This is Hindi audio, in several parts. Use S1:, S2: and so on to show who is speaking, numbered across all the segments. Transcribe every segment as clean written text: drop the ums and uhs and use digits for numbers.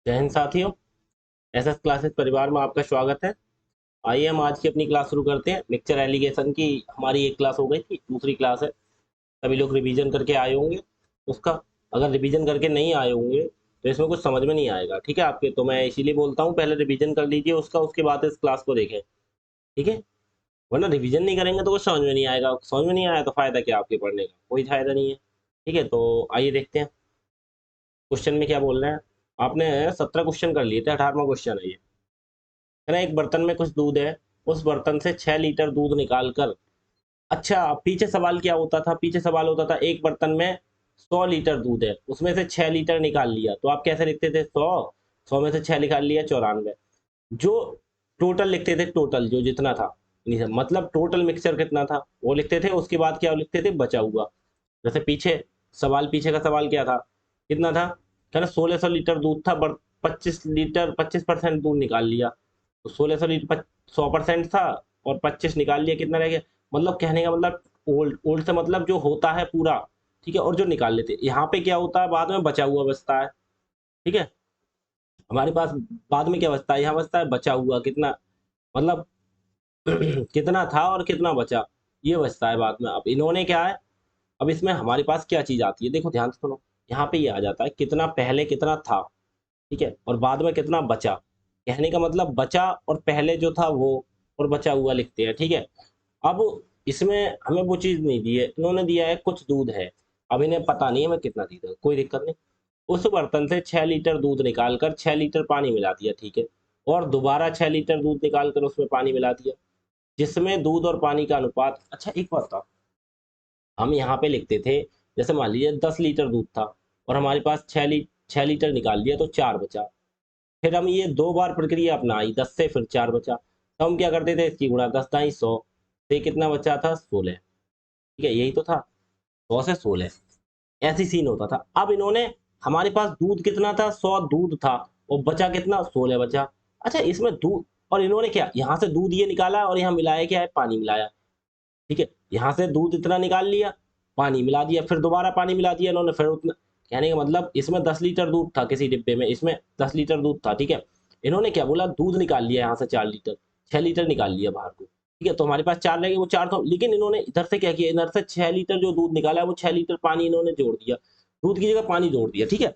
S1: जय हिंद साथियों। एसएस क्लासेस परिवार में आपका स्वागत है। आइए हम आज की अपनी क्लास शुरू करते हैं। मिक्सचर एलिगेशन की हमारी एक क्लास हो गई थी, दूसरी क्लास है। सभी लोग रिवीजन करके आए होंगे उसका। अगर रिवीजन करके नहीं आए होंगे तो इसमें कुछ समझ में नहीं आएगा, ठीक है आपके। तो मैं इसीलिए बोलता हूँ पहले रिवीजन कर लीजिए उसका, उसके बाद इस क्लास को देखें, ठीक है। वरना रिवीजन नहीं करेंगे तो कुछ समझ में नहीं आएगा, समझ में नहीं आया तो फायदा क्या आपके पढ़ने का, कोई फायदा नहीं है, ठीक है। तो आइए देखते हैं क्वेश्चन में क्या बोल रहे हैं। आपने 17 क्वेश्चन कर लिए थे, 18वां क्वेश्चन है ये। है ना, एक बर्तन में कुछ दूध है, उस बर्तन से 6 लीटर दूध निकाल कर। अच्छा, पीछे सवाल क्या होता था, पीछे सवाल होता था एक बर्तन में 100 लीटर दूध है, उसमें से 6 लीटर निकाल लिया, तो आप कैसे लिखते थे? 100 में से 6 निकाल लिया, 94। जो टोटल लिखते थे, टोटल जो जितना था, मतलब टोटल मिक्सचर कितना था वो लिखते थे। उसके बाद क्या लिखते थे? बचा हुआ। जैसे पीछे सवाल, पीछे का सवाल क्या था, कितना था? कहना 1600 लीटर दूध था, 25 लीटर 25% दूध निकाल लिया, तो 1600 लीटर 100% था, और 25 निकाल लिया, कितना रह गया? मतलब कहने का मतलब ओल्ड ओल्ड से मतलब जो होता है पूरा, ठीक है, और जो निकाल लेते। यहाँ पे क्या होता है, बाद में बचा हुआ बचता है, ठीक है। हमारे पास बाद में क्या बचता है? यहाँ बचता है बचा हुआ, कितना मतलब कितना था और कितना बचा, ये बचता है बाद में। अब इन्होंने क्या है, अब इसमें हमारे पास क्या चीज आती है, देखो ध्यान से सुनो। यहाँ पे ये आ जाता है कितना पहले कितना था, ठीक है, और बाद में कितना बचा। कहने का मतलब बचा और पहले जो था वो, और बचा हुआ लिखते हैं, ठीक है। अब इसमें हमें वो चीज नहीं दी है, इन्होंने दिया है कुछ दूध है। अब इन्हें पता नहीं है मैं कितना दी था, कोई दिक्कत नहीं। उस बर्तन से 6 लीटर दूध निकालकर 6 लीटर पानी मिला दिया, ठीक है, और दोबारा 6 लीटर दूध निकालकर उसमें पानी मिला दिया, जिसमें दूध और पानी का अनुपात। अच्छा एक बात था, हम यहाँ पे लिखते थे, जैसे मान लीजिए 10 लीटर दूध था और हमारे पास 6 लीटर निकाल लिया तो 4 बचा। फिर हम ये दो बार प्रक्रिया अपनाई, 10 से फिर 4 बचा, तो हम क्या करते थे, इसकी गुणा 10 दाई 100 से कितना बचा था? 16, ठीक है, यही तो था, 100 से 16, ऐसी सीन होता था। अब इन्होंने, हमारे पास दूध कितना था? 100 दूध था, और बचा कितना? 16 बचा। अच्छा इसमें दूध, और इन्होंने क्या यहाँ से दूध ये निकाला और यहाँ मिलाया, क्या है? पानी मिलाया, ठीक है। यहाँ से दूध इतना निकाल लिया, पानी मिला दिया, फिर दोबारा पानी मिला दिया इन्होंने, फिर उतना। कहने का मतलब इसमें 10 लीटर दूध था किसी डिब्बे में, इसमें 10 लीटर दूध था, ठीक है। इन्होंने क्या बोला, दूध निकाल लिया यहाँ से 4 लीटर, 6 लीटर निकाल लिया बाहर को, ठीक है, तो हमारे पास 4 रह गए, वो 4 तो, लेकिन इन्होंने इधर से क्या किया, इधर से 6 लीटर जो दूध निकाला है वो 6 लीटर पानी इन्होंने जोड़ दिया, दूध की जगह पानी जोड़ दिया, ठीक है।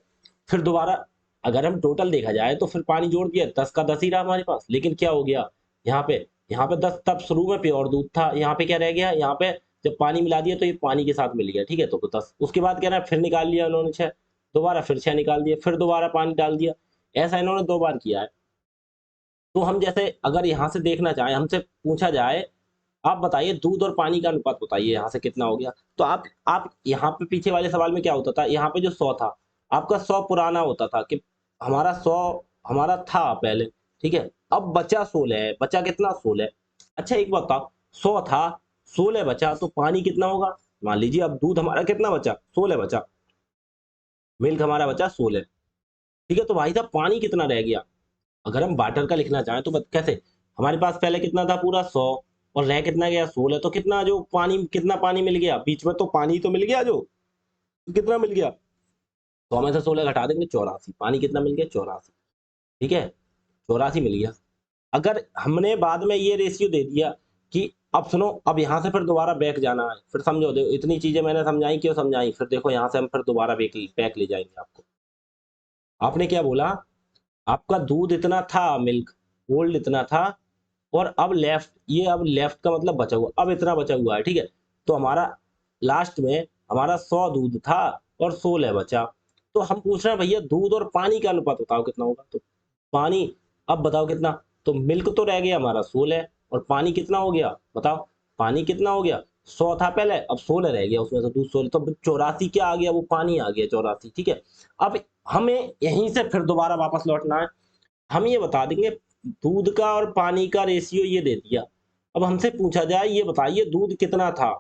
S1: फिर दोबारा अगर हम टोटल देखा जाए तो फिर पानी जोड़ दिया, 10 का 10 ही रहा हमारे पास, लेकिन क्या हो गया यहाँ पे 10, तब शुरू में प्योर दूध था, यहाँ पे क्या रह गया, यहाँ पे जब पानी मिला दिया तो ये पानी के साथ मिल गया, ठीक है, तो 10। उसके बाद क्या रहा, फिर निकाल लिया उन्होंने 6, दोबारा फिर 6 निकाल दिया, फिर दोबारा पानी डाल दिया। ऐसा इन्होंने 2 बार किया है। तो हम जैसे अगर यहाँ से देखना चाहें, हमसे पूछा जाए, आप बताइए दूध और पानी का अनुपात बताइए यहाँ से कितना हो गया, तो आप यहाँ पे पीछे वाले सवाल में क्या होता था, यहाँ पे जो 100 था, आपका 100 पुराना होता था कि हमारा 100 हमारा था पहले, ठीक है। अब बचा 16 है, बचा कितना? 16। अच्छा एक बात बताओ, 100 था, 16 बचा, तो पानी कितना होगा? मान लीजिए अब दूध हमारा कितना बचा? 16 बचा, मिल्क हमारा बचा 16, ठीक है। तो भाई साहब पानी कितना रह गया? अगर हम वाटर का लिखना चाहें तो कैसे? हमारे पास पहले कितना था? पूरा 100, और रह कितना गया? 16, तो कितना जो पानी, कितना पानी मिल गया बीच में? तो पानी तो मिल गया, जो कितना मिल गया, 100 में से 16 घटा देंगे, 84। पानी कितना मिल गया? 84, ठीक है, 84 मिल गया। अगर हमने बाद में ये रेशियो दे दिया कि, अब सुनो, अब यहाँ से फिर दोबारा बैक जाना है, फिर समझो, देखो इतनी चीजें मैंने समझाई, क्यों समझाई, फिर देखो यहाँ से हम फिर दोबारा बैक बैक ले जाएंगे आपको। आपने क्या बोला, आपका दूध इतना था, मिल्क ओल्ड इतना था, और अब लेफ्ट, ये अब लेफ्ट का मतलब बचा हुआ, अब इतना बचा हुआ है, ठीक है। तो हमारा लास्ट में हमारा 100 दूध था और 16 बचा। तो हम पूछ रहे हैं भैया दूध और पानी का अनुपात बताओ कितना होगा, तो पानी, अब बताओ कितना। तो मिल्क तो रह गया हमारा 16, और पानी कितना हो गया बताओ? पानी कितना हो गया? 100 था पहले, अब 16 रह गया, उसमें से दूध 16, तो 84 क्या आ गया? वो पानी आ गया, 84, ठीक है। अब हमें यहीं से फिर दोबारा वापस लौटना है। हम ये बता देंगे दूध का और पानी का रेशियो ये दे दिया। अब हमसे पूछा जाए, ये बताइए दूध कितना था,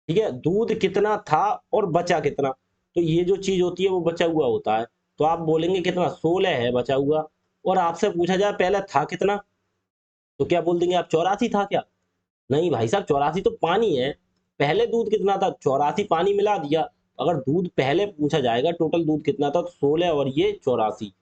S1: ठीक है, दूध कितना था और बचा कितना। तो ये जो चीज होती है वो बचा हुआ होता है। तो आप बोलेंगे कितना? 16 है बचा हुआ, और आपसे पूछा जाए पहले था कितना, तो क्या बोल देंगे आप? 84 था क्या? नहीं भाई साहब, 84 तो पानी है। पहले दूध कितना था? 84, पानी मिला दिया। अगर दूध पहले पूछा जाएगा टोटल दूध कितना था, तो 16 और ये 84,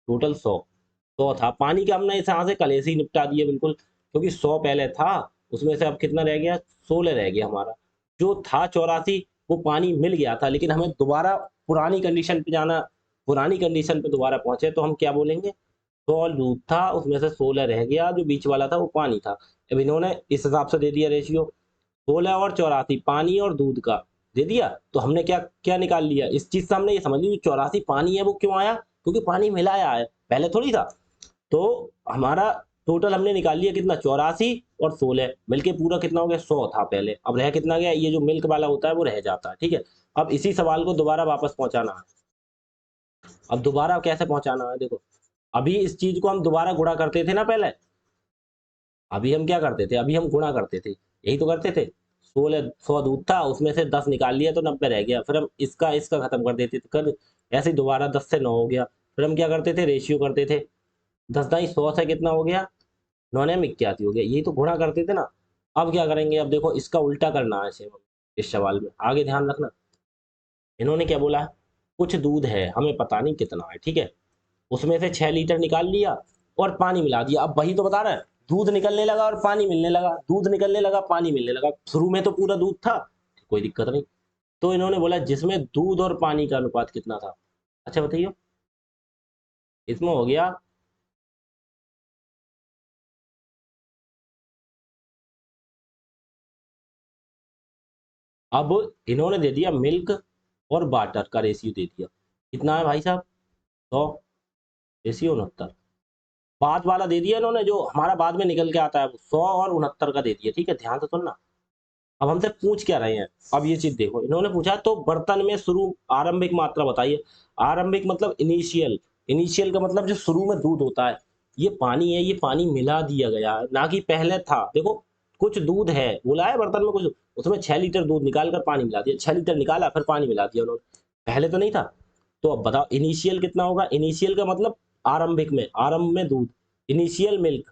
S1: टोटल 100 था। पानी का हमने यहाँ से कल ऐसे ही निपटा दिया बिल्कुल, क्योंकि 100 पहले था, उसमें से अब कितना रह गया, 16 रह गया हमारा। जो था 84 वो पानी मिल गया था, लेकिन हमें दोबारा पुरानी कंडीशन पे जाना, पुरानी कंडीशन पे दोबारा पहुंचे तो हम क्या बोलेंगे, 100 दूध था उसमें से 16 रह गया, जो बीच वाला था वो पानी था। अब इन्होंने इस हिसाब से दे दिया रेशियो, 16 और 84 पानी और दूध का दे दिया, तो हमने क्या क्या निकाल लिया, इस चीज से हमने ये समझ लिया 84 पानी है वो क्यों आया, क्योंकि पानी मिलाया है, पहले थोड़ी था। तो हमारा टोटल हमने निकाल लिया कितना, 84 और 16 मिलके पूरा कितना हो गया, 100 था पहले, अब रह कितना गया, ये जो मिल्क वाला होता है वो रह जाता है, ठीक है। अब इसी सवाल को दोबारा वापस पहुंचाना है। अब दोबारा कैसे पहुंचाना है, देखो, अभी इस चीज को हम दोबारा गुणा करते थे ना पहले, अभी हम क्या करते थे, अभी हम गुणा करते थे, यही तो करते थे। 100 दूध था उसमें से 10 निकाल लिया तो 90 रह गया, फिर हम इसका इसका खत्म कर देते थे, कर ऐसे ही दोबारा 10 से 9 हो गया, फिर हम क्या करते थे, रेशियो करते थे, 10 दाई 100 से कितना हो गया, 9 81 हो गया, यही तो गुणा करते थे ना। अब क्या करेंगे, अब देखो इसका उल्टा करना है सेम, इस सवाल में आगे ध्यान रखना। इन्होंने क्या बोला, कुछ दूध है हमें पता नहीं कितना है, ठीक है, उसमें से 6 लीटर निकाल लिया और पानी मिला दिया। अब वही तो बता रहा है, दूध निकलने लगा और पानी मिलने लगा, दूध निकलने लगा पानी मिलने लगा, शुरू में तो पूरा दूध था, कोई दिक्कत नहीं। तो इन्होंने बोला जिसमें दूध और पानी का अनुपात कितना था, अच्छा बताइए, इसमें हो गया, अब इन्होंने दे दिया मिल्क और वाटर का रेशियो दे दिया, कितना है भाई साहब, 100, रेशियो 69। बाद वाला दे दिया इन्होंने, जो हमारा बाद में निकल के आता है, 100 और 69 का दे दिया, ठीक है, ध्यान से सुनना। अब हमसे पूछ क्या रहे हैं, अब ये चीज देखो, इन्होंने पूछा तो बर्तन में शुरू आरंभिक मात्रा बताइए। आरंभिक मतलब इनिशियल, इनिशियल का मतलब जो शुरू में दूध होता है, ये पानी है, ये पानी मिला दिया गया है, ना कि पहले था। देखो कुछ दूध है बोला है बर्तन में, कुछ उसमें 6 लीटर दूध निकाल कर पानी मिला दिया, 6 लीटर निकाला फिर पानी मिला दिया उन्होंने, पहले तो नहीं था। तो अब बताओ इनिशियल कितना होगा, इनिशियल का मतलब आरंभिक में, आरंभ में दूध, initial milk,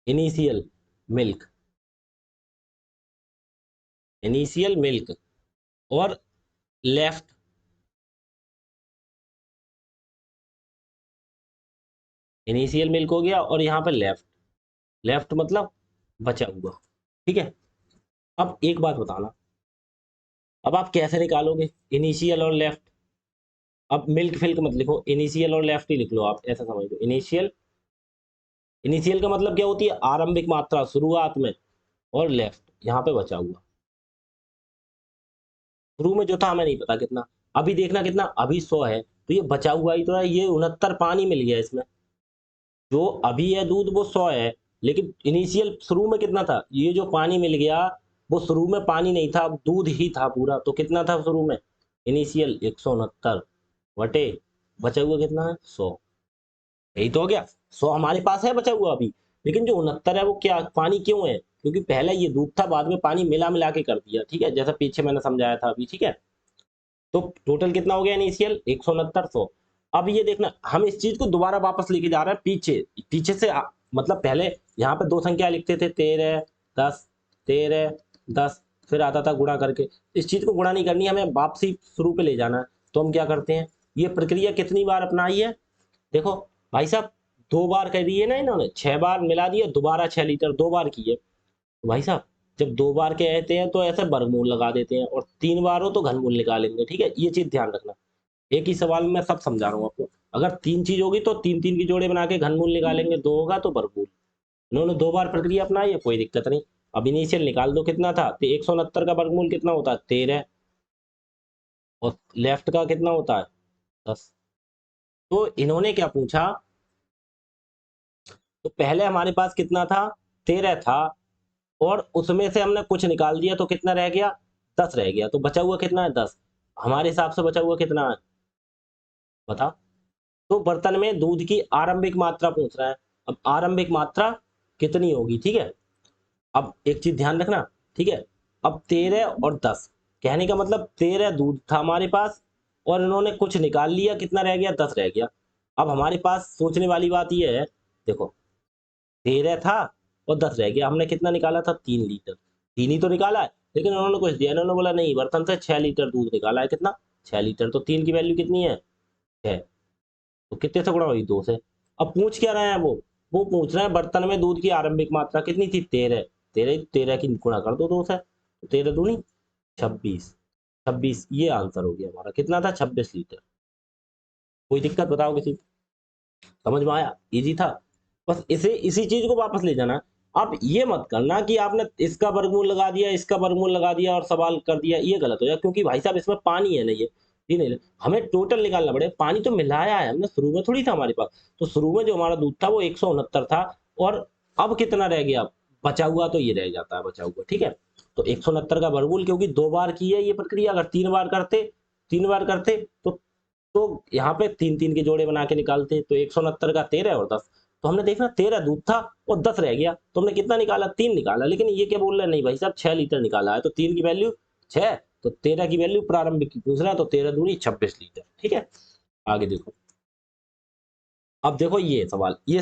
S1: initial milk, initial milk और लेफ्ट, इनिशियल मिल्क हो गया और यहाँ पे लेफ्ट, लेफ्ट मतलब बचा हुआ, ठीक है। अब एक बात बताना, अब आप कैसे निकालोगे इनिशियल और लेफ्ट, अब मिल्क फिल्क मत लिखो, इनिशियल और लेफ्ट ही लिख लो, आप ऐसा समझ लो, इनिशियल, इनिशियल का मतलब क्या होती है, आरंभिक मात्रा शुरुआत में, और लेफ्ट यहाँ पे बचा हुआ, शुरू में जो था हमें नहीं पता कितना, अभी देखना कितना, अभी 100 है तो ये बचा हुआ ही तो है, ये 69 पानी मिल गया इसमें, जो अभी है दूध वो 100 है, लेकिन इनिशियल शुरू में कितना था, ये जो पानी मिल गया वो शुरू में पानी नहीं था, दूध ही था पूरा, तो कितना था शुरू में, इनिशियल 169 बटे बचा हुआ कितना है, 100, यही तो हो गया। 100 हमारे पास है बचा हुआ अभी, लेकिन जो 69 है वो क्या पानी क्यों है, क्योंकि पहले ये दूध था, बाद में पानी मिला मिला के कर दिया, ठीक है, जैसा पीछे मैंने समझाया था अभी, ठीक है। तो टोटल कितना हो गया इनिशियल, 169, 100। अब ये देखना हम इस चीज को दोबारा वापस लेके जा रहे हैं पीछे, पीछे से मतलब पहले यहाँ पे दो संख्या लिखते थे, 13 10, 13 10, फिर आता था गुणा करके, इस चीज को गुणा नहीं करनी, हमें वापसी शुरू पे ले जाना है। तो हम क्या करते हैं, ये प्रक्रिया कितनी बार अपनाई है, देखो भाई साहब, 2 बार कर दी है ना इन्होंने, 6 बार मिला दिया, दोबारा 6 लीटर 2 बार की है, तो भाई साहब जब 2 बार के कहते हैं तो ऐसे वर्गमूल लगा देते हैं, और 3 बार हो तो घनमूल निकालेंगे, ठीक है, ये चीज ध्यान रखना। एक ही सवाल में मैं सब समझा रहा हूँ आपको, अगर 3 चीज होगी तो 3 3 की जोड़े बना के घनमूल निकालेंगे, 2 होगा तो वर्गमूल। इन्होंने 2 बार प्रक्रिया अपनाई है, कोई दिक्कत नहीं। अब इनिशियल निकाल दो कितना था, तो 169 का वर्गमूल कितना होता है, 13, और लेफ्ट का कितना होता है, 10। तो इन्होंने क्या पूछा, तो पहले हमारे पास कितना था, 13 था, और उसमें से हमने कुछ निकाल दिया तो कितना रह गया, 10 रह गया, तो बचा हुआ कितना है, 10। हमारे हिसाब से बचा हुआ कितना है, बताओ। तो बर्तन में दूध की आरंभिक मात्रा पूछ रहा है, अब आरंभिक मात्रा कितनी होगी, ठीक है। अब एक चीज ध्यान रखना, ठीक है, अब 13 और 10, कहने का मतलब 13 दूध था हमारे पास, और इन्होंने कुछ निकाल लिया, कितना रह गया, 10 रह गया। अब हमारे पास सोचने वाली बात यह है, देखो 13 था और 10 रह गया, हमने कितना निकाला था, 3 लीटर, तीन ही तो निकाला है, लेकिन उन्होंने कुछ दिया, इन्होंने बोला नहीं, बर्तन से 6 लीटर दूध निकाला है, कितना, 6 लीटर, तो 3 की वैल्यू कितनी है 6, तो कितने से गुणा हुई 2 से। अब पूछ क्या रहे हैं वो पूछ रहे हैं बर्तन में दूध की आरंभिक मात्रा कितनी थी 13, 13 की गुणा कर दो 2 से, तो 13 दूनी 26, 26 ये आंसर हो गया हमारा, कितना था 26 लीटर। कोई दिक्कत बताओ किसी, समझ में आया, इजी था। बस इसे इसी चीज को वापस ले जाना। आप ये मत करना कि आपने इसका वर्गमूल लगा दिया, इसका वर्गमूल लगा दिया और सवाल कर दिया, ये गलत हो जाए, क्योंकि भाई साहब इसमें पानी है नहीं है, ये नहीं, हमें टोटल निकालना पड़ेगा। पानी तो मिलाया है हमने, शुरू में थोड़ी था हमारे पास, तो शुरू में जो हमारा दूध था वो 169 था, और अब कितना रह गया बचा हुआ, तो ये रह जाता है बचा हुआ, ठीक है। तो 169 का वर्गमूल, क्योंकि 2 बार की है ये प्रक्रिया, अगर 3 बार करते तो यहाँ पे 3 के जोड़े बना के निकालते, तो 169 का 13 और 10, तो हमने देखना 13 दूध था और 10 रह गया, तो हमने कितना निकाला 3 निकाला, लेकिन ये क्या बोल रहे हैं, नहीं भाई साहब 6 लीटर निकाला है, तो 3 की वैल्यू 6, तो 13 की वैल्यू प्रारंभिक की पूछ रहा है, तो 13 दूनी 26 लीटर, ठीक है। आगे देखो, अब देखो ये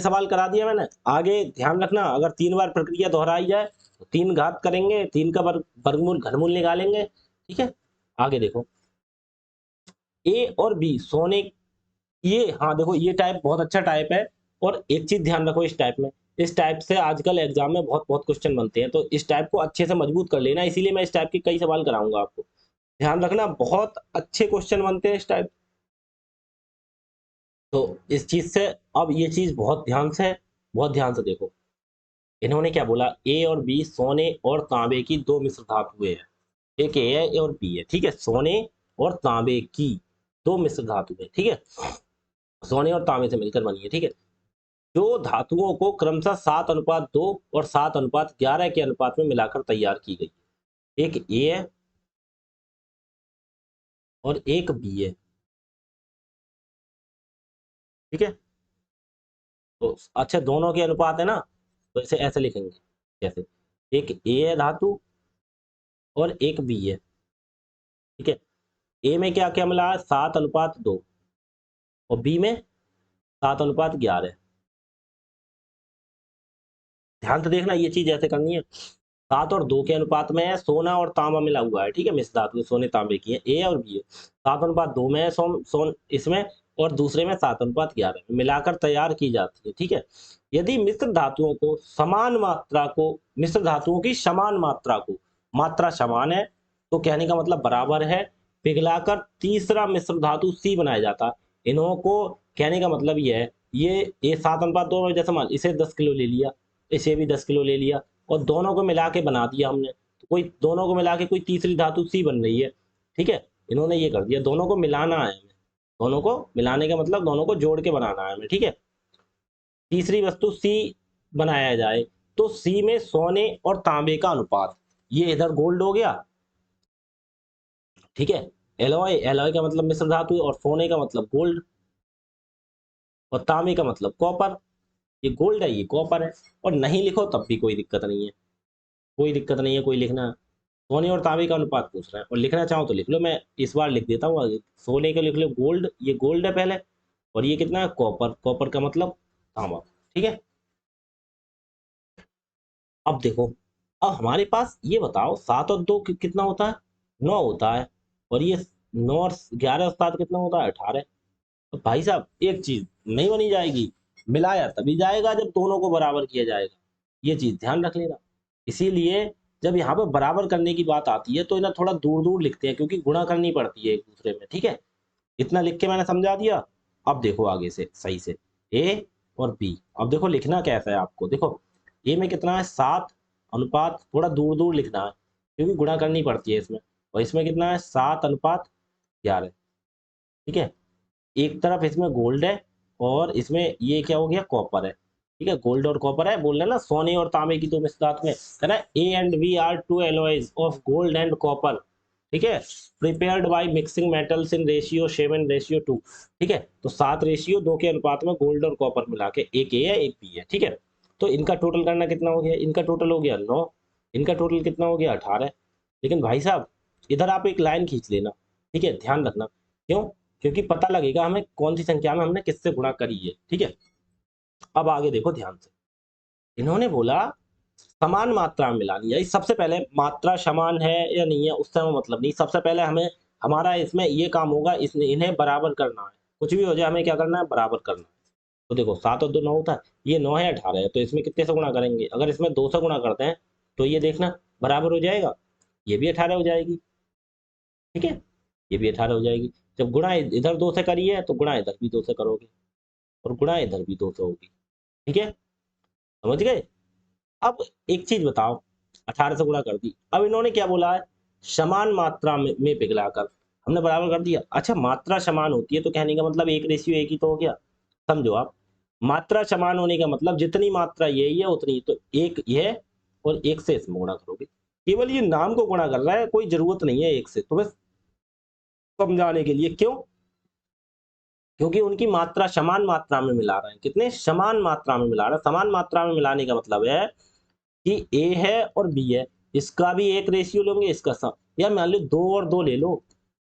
S1: सवाल करा दिया मैंने। आगे ध्यान रखना, अगर 3 बार प्रक्रिया दोहराई जाए तो 3 घात करेंगे, 3 का वर्गमूल घनमूल निकालेंगे, ठीक है। आगे देखो, ए और बी सोने, ये हाँ देखो ये टाइप बहुत अच्छा टाइप है, और एक चीज ध्यान रखो इस टाइप में, इस टाइप से आजकल एग्जाम में बहुत बहुत क्वेश्चन बनते हैं, तो इस टाइप को अच्छे से मजबूत कर लेना, इसीलिए मैं इस टाइप के कई सवाल कराऊंगा आपको, ध्यान रखना बहुत अच्छे क्वेश्चन बनते हैं इस टाइप। तो इस चीज से, अब ये चीज बहुत ध्यान से देखो, इन्होंने क्या बोला, ए और बी सोने और तांबे की 2 मिश्र धातुएं हैं, एक ए है और बी है, ठीक है, सोने और तांबे की 2 मिश्र धातुएं, ठीक है, सोने और तांबे से मिलकर बनी है, ठीक है, जो धातुओं को क्रमशः 7:2 और 7:11 के अनुपात में मिलाकर तैयार की गई, एक ए है और एक बी है, ठीक है। तो अच्छा दोनों के अनुपात है ना, तो इसे ऐसे लिखेंगे, जैसे एक ए है धातु और एक बी है, ठीक है। ए में क्या क्या मिला है 7:2, और बी में 7:11। ध्यान से देखना, ये चीज ऐसे करनी है, 7 और 2 के अनुपात में है, सोना और तांबा मिला हुआ है, ठीक है, मिश्र धातु सोने तांबे की है, ए और बी है, 7:2 में है सोन इसमें, और दूसरे में 7:11 मिलाकर तैयार की जाती है, ठीक है। यदि मिश्र धातुओं की समान मात्रा को, मात्रा समान है तो कहने का मतलब बराबर है, पिघलाकर तीसरा मिश्र धातु सी बनाया जाता है। इन्हों को कहने का मतलब ये है, ये 7:2 में, जैसे मान इसे 10 किलो ले लिया, इसे भी 10 किलो ले लिया, और दोनों को मिला के बना दिया हमने, तो कोई दोनों को मिला के कोई तीसरी धातु सी बन रही है, ठीक है। इन्होंने ये कर दिया, दोनों को मिलाना है हमें, दोनों को मिलाने का मतलब दोनों को जोड़ के बनाना है हमें, ठीक है। तीसरी वस्तु सी बनाया जाए, तो सी में सोने और तांबे का अनुपात, ये इधर गोल्ड हो गया, ठीक है, एलॉय, एलॉय का मतलब मिश्र धातु, और सोने का मतलब गोल्ड, और तांबे का मतलब कॉपर, ये गोल्ड है ये कॉपर है, और नहीं लिखो तब भी कोई दिक्कत नहीं है, कोई दिक्कत नहीं है, कोई लिखना, सोने और तांबे का अनुपात पूछ रहा है, और लिखना चाहो तो लिख लो, मैं इस बार लिख देता हूँ आगे, सोने का लिख लो गोल्ड, ये गोल्ड है पहले, और ये कितना है कॉपर, कॉपर का मतलब तांबा, ठीक है। अब देखो, अब हमारे पास ये बताओ 7 और 2 कितना होता है 9 होता है, और ये 9 और 11 और 7 कितना होता है 18। तो भाई साहब एक चीज नहीं बनी जाएगी, मिलाया तभी जाएगा जब दोनों को बराबर किया जाएगा, ये चीज ध्यान रख लेना। इसीलिए जब यहाँ पे बराबर करने की बात आती है तो इन्हें थोड़ा दूर दूर लिखते हैं, क्योंकि गुणा करनी पड़ती है एक दूसरे में, ठीक है। इतना लिख के मैंने समझा दिया। अब देखो आगे से सही से, ए और बी, अब देखो लिखना कैसा है आपको, देखो ए में कितना है 7 अनुपात, थोड़ा दूर दूर लिखना है क्योंकि गुणा करनी पड़ती है इसमें, और इसमें कितना है 7:11, ठीक है। एक तरफ इसमें गोल्ड है, और इसमें ये क्या हो गया कॉपर है, ठीक है, गोल्ड और कॉपर है, बोल रहे हैं ना सोने और तांबे की 2 मिश्रधातु में, कहना A and B are 2 alloys of gold and copper, ठीक है, prepared by mixing metals in ratio 7:2, ठीक है। तो 7:2 के अनुपात में गोल्ड और कॉपर मिला के, एक ए है एक बी है, ठीक है। तो इनका टोटल करना कितना हो गया, इनका टोटल हो गया 9, इनका टोटल कितना हो गया 18। लेकिन भाई साहब इधर आप एक लाइन खींच लेना, ठीक है, ध्यान रखना, क्यों, क्योंकि पता लगेगा हमें कौन सी संख्या में हमने किससे गुणा करी है, ठीक है। अब आगे देखो ध्यान से, इन्होंने बोला समान मात्रा में मिलानी है, सबसे पहले मात्रा समान है या नहीं है उससे हमें मतलब नहीं, सबसे पहले हमें हमारा इसमें ये काम होगा, इसने इन्हें बराबर करना है, कुछ भी हो जाए हमें क्या करना है, बराबर करना है। तो देखो 7 और 2 9 होता है, ये 9 है 18 है, तो इसमें कितने से गुणा करेंगे, अगर इसमें 2 से गुणा करते हैं तो ये देखना बराबर हो जाएगा, ये भी 18 हो जाएगी, ठीक है, ये भी 18 हो जाएगी। जब गुणा इधर 2 से करिए तो गुणा इधर भी 2 से करोगे, और गुणा इधर भी 2 से होगी, ठीक है, समझ गए। अब एक चीज बताओ, 18 से गुणा कर दी, अब इन्होंने क्या बोला है, समान मात्रा में पिघलाकर, हमने बराबर कर दिया। अच्छा मात्रा समान होती है तो कहने का मतलब 1:1 ही तो हो गया, समझो आप, मात्रा समान होने का मतलब जितनी मात्रा यही है उतनी, तो एक यह और एक से इसमें गुणा करोगे, केवल ये नाम को गुणा कर रहा है, कोई जरूरत नहीं है एक से, तो बस समझाने के लिए। क्यों, क्योंकि उनकी मात्रा समान मात्रा में मिला रहे हैं, कितने समान मात्रा में मिला रहे हैं, समान मात्रा में मिलाने का मतलब है कि ए है और बी है, इसका भी एक रेशियो लोगे, इसका सम, या मान लो 2 और 2 ले लो,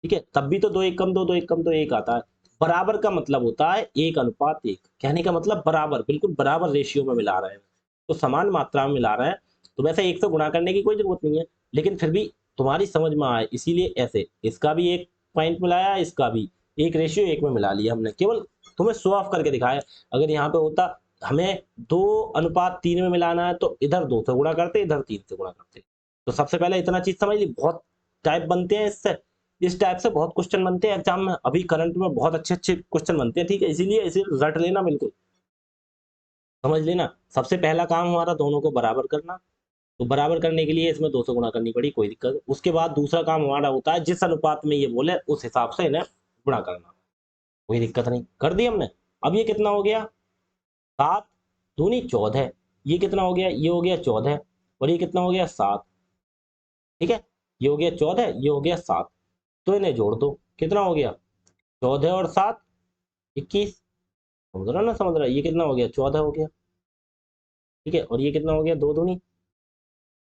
S1: ठीक है, तब भी तो 2 1 कम 2 2 1 कम 2 1 आता है। बराबर का मतलब होता है 1:1, कहने का मतलब बराबर, बिल्कुल बराबर रेशियो में मिला रहे हैं, तो समान मात्रा में मिला रहे हैं, तो वैसे 1 से गुणा करने की कोई जरूरत नहीं है, लेकिन फिर भी तुम्हारी समझ में आए इसीलिए ऐसे, इसका भी एक पॉइंट मिलाया, इसका भी एक रेशियो 1 में मिला लिया हमने, केवल तुम्हें शो ऑफ करके दिखाया। अगर यहाँ पे होता हमें 2:3 में मिलाना है तो इधर 2 से गुणा करते, इधर 3 से गुणा करते। तो सबसे पहले इतना चीज समझ ली, बहुत टाइप बनते हैं इससे, इस टाइप से बहुत क्वेश्चन बनते हैं एग्जाम में, अभी करंट में बहुत अच्छे अच्छे क्वेश्चन बनते हैं, ठीक है, इसीलिए इसे रट लेना, बिल्कुल समझ लेना। सबसे पहला काम हमारा दोनों को बराबर करना, तो बराबर करने के लिए इसमें 2 से गुणा करनी पड़ी, कोई दिक्कत। उसके बाद दूसरा काम हमारा होता है जिस अनुपात में ये बोले उस हिसाब से इन्हें गुणा करना, कोई दिक्कत नहीं, कर दी हमने। अब ये कितना हो गया, 7 दूनी 14, ये कितना हो गया, ये हो गया 14, और ये कितना हो गया 7, ठीक है, ये हो गया 14, ये हो गया 7, तो इन्हें जोड़ दो, कितना हो गया 14 और 7 21, समझ रहा ना, समझ रहा, ये कितना हो गया 14 हो गया, ठीक है, और ये कितना हो गया 2 दूनी,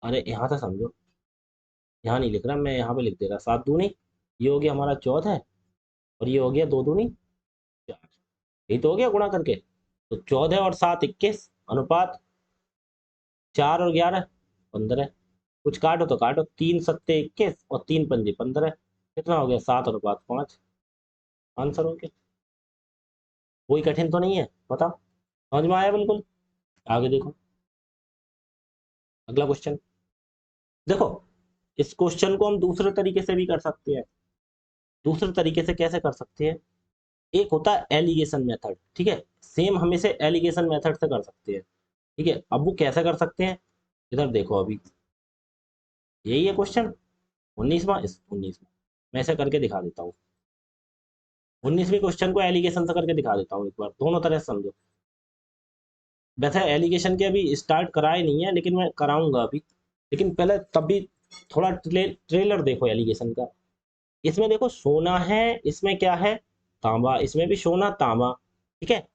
S1: अरे यहाँ से समझो, यहाँ नहीं लिख रहा मैं, यहाँ पे लिख दे रहा, 7 दूनी, ये हो गया हमारा 14, और ये हो गया 2 दूनी 4, यही तो हो गया गुणा करके। तो 14 और 7 21, अनुपात 4 और 11 15, कुछ काटो तो काटो, 3 सत्ते 21 और 3 पंजे 15, कितना हो गया 7:5, आंसर हो गया। कोई कठिन तो नहीं है, बताओ, समझ में आया बिल्कुल। आगे देखो अगला क्वेश्चन, देखो इस क्वेश्चन को हम दूसरे तरीके से भी कर सकते हैं। दूसरे तरीके से कैसे कर सकते हैं, एक होता है एलिगेशन मेथड, ठीक है, सेम हम इसे एलिगेशन मेथड से कर सकते हैं, ठीक है। अब वो कैसे कर सकते हैं, इधर देखो, अभी यही है क्वेश्चन 19वां, इस 19वां मैं ऐसे करके दिखा देता हूँ, 19वीं क्वेश्चन को एलिगेशन से करके दिखा देता हूँ, एक बार दोनों तरह से समझो। वैसे एलिगेशन के अभी स्टार्ट कराए नहीं है, लेकिन मैं कराऊंगा अभी, लेकिन पहले तब भी थोड़ा ट्रेलर देखो एलिगेशन का। इसमें देखो सोना है, इसमें क्या है, तांबा, इसमें भी सोना तांबा, ठीक है,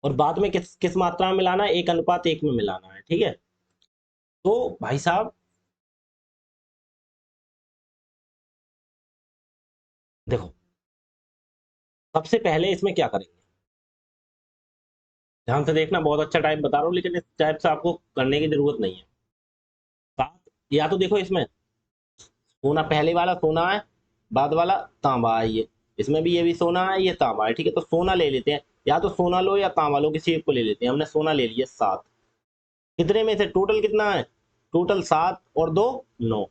S1: और बाद में किस किस मात्रा में मिलाना है, 1:1 में मिलाना है, ठीक है। तो भाई साहब देखो, सबसे पहले इसमें क्या करेंगे, ध्यान से देखना, बहुत अच्छा टाइप बता रहा हूँ, लेकिन इस टाइप से आपको करने की जरूरत नहीं है। सात, या तो देखो इसमें सोना, पहले वाला सोना है, बाद वाला तांबा है, ये इसमें भी, ये भी सोना है, ये तांबा है, ठीक है, तो सोना ले लेते हैं, या तो सोना लो या तांबा लो, किसी एक को ले लेते हैं, हमने सोना ले लिया 7, कितने में से, टोटल कितना है, टोटल 7 और 2 9,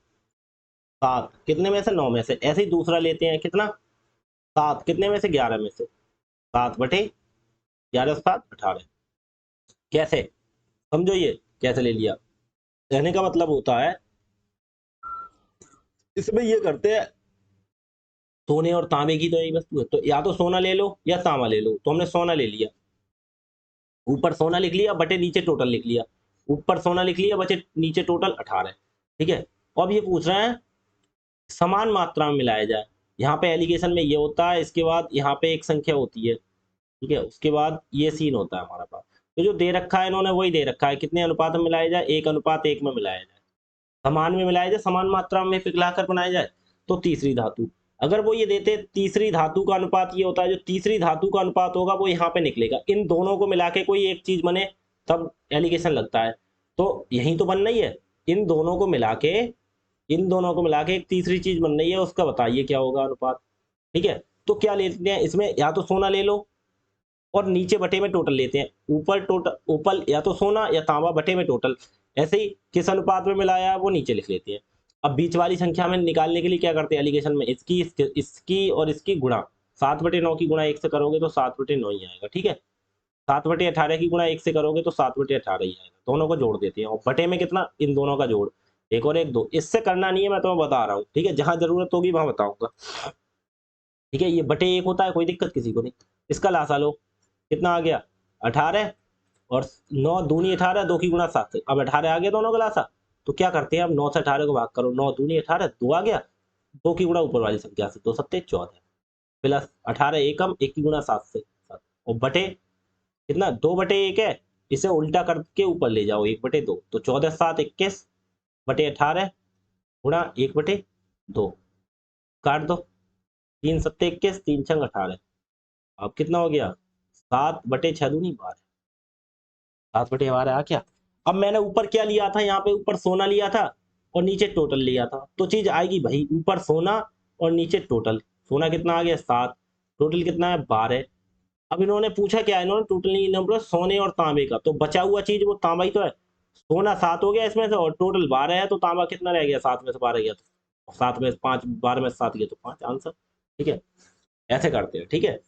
S1: 7 कितने में से, 9 में से, ऐसे ही दूसरा लेते हैं, कितना 7 कितने में से, 11 में से, 7/11 7 18, कैसे, समझो ये कैसे ले लिया, कहने का मतलब होता है इसमें ये करते हैं, सोने और तांबे की तो यही वस्तु है, तो या तो सोना ले लो या तांबा ले लो, तो हमने सोना ले लिया, ऊपर सोना लिख लिया बटे नीचे टोटल लिख लिया, ऊपर सोना लिख लिया बचे नीचे टोटल 18, ठीक है। अब ये पूछ रहे हैं समान मात्रा में मिलाया जाए, यहाँ पे एलिगेशन में ये होता है, इसके बाद यहाँ पे एक संख्या होती है, ठीक है, उसके बाद ये सीन होता है हमारा पास, तो जो दे रखा है इन्होंने वही दे रखा है, कितने अनुपात में मिलाया जाए, 1:1 में मिलाया जाए, समान में मिलाया जाए, समान मात्रा में पिघलाकर बनाया जाए, तो तीसरी धातु, अगर वो ये देते तीसरी धातु का अनुपात ये होता है, जो तीसरी धातु का अनुपात होगा वो यहाँ पे निकलेगा, इन दोनों को मिला के कोई एक चीज बने तब एलिगेशन लगता है, तो यही तो बनना ही है, इन दोनों को मिला के इन दोनों को मिला के एक तीसरी चीज बन रही है, उसका बताइए क्या होगा अनुपात। ठीक है, तो क्या लेते हैं इसमें, या तो सोना ले लो और नीचे बटे में टोटल लेते हैं, ऊपर टोटल, ऊपर या तो सोना या तांबा बटे में टोटल, ऐसे ही किस अनुपात में मिलाया है वो नीचे लिख लेते हैं। अब बीच वाली संख्या में निकालने के लिए क्या करते हैं एलिगेशन में, इसकी और इसकी गुणा, 7/9 की गुणा 1 से करोगे तो 7/9 ही आएगा। ठीक है, 7/18 की गुणा 1 से करोगे तो 7/18 ही आएगा। दोनों को जोड़ देते हैं और बटे में कितना, इन दोनों का जोड़, एक और एक दो। इससे करना नहीं है, मैं तुम्हें बता रहा हूँ। ठीक है, जहां जरूरत होगी वहां बताऊंगा। ठीक है, ये बटे 1 होता है, कोई दिक्कत किसी को नहीं। इसका लासा लो, कितना आ गया 18, और 9 दूनी 18, 2 की गुणा 7 से। अब 18 आ गया दोनों का लासा, तो क्या करते हैं, अब 9 से 18 को भाग करो, 9 दूनी 18, 2 आ गया, 2 की गुणा ऊपर वाली संख्या से, 2 सत्ते 14, प्लस 18 एकम, 1 की गुणा 7 से 7, और बटे कितना, 2/1 है, इसे उल्टा करके ऊपर ले जाओ, 1/2, तो 14 7 21 बटे 18 गुणा 1/2, काट दो, 3 सत्ते 21, 3 छंग 18। अब कितना हो गया, 7/6 दूनी 12, 7/12 आ क्या। अब मैंने ऊपर क्या लिया था, यहाँ पे ऊपर सोना लिया था और नीचे टोटल लिया था, तो चीज आएगी भाई, ऊपर सोना और नीचे टोटल। सोना कितना आ गया 7, टोटल कितना है 12। अब इन्होंने पूछा क्या, इन्होंने टोटल नहीं, इन्होंने बोला सोने और तांबे का, तो बचा हुआ चीज वो तांबा ही तो है। सोना 7 हो गया इसमें से, और टोटल 12 है, तो तांबा कितना रह गया, 7 में से 12 गया तो 7 में से 5, 12 में से 7 गया तो 5, आंसर। ठीक है, ऐसे करते हैं। ठीक है,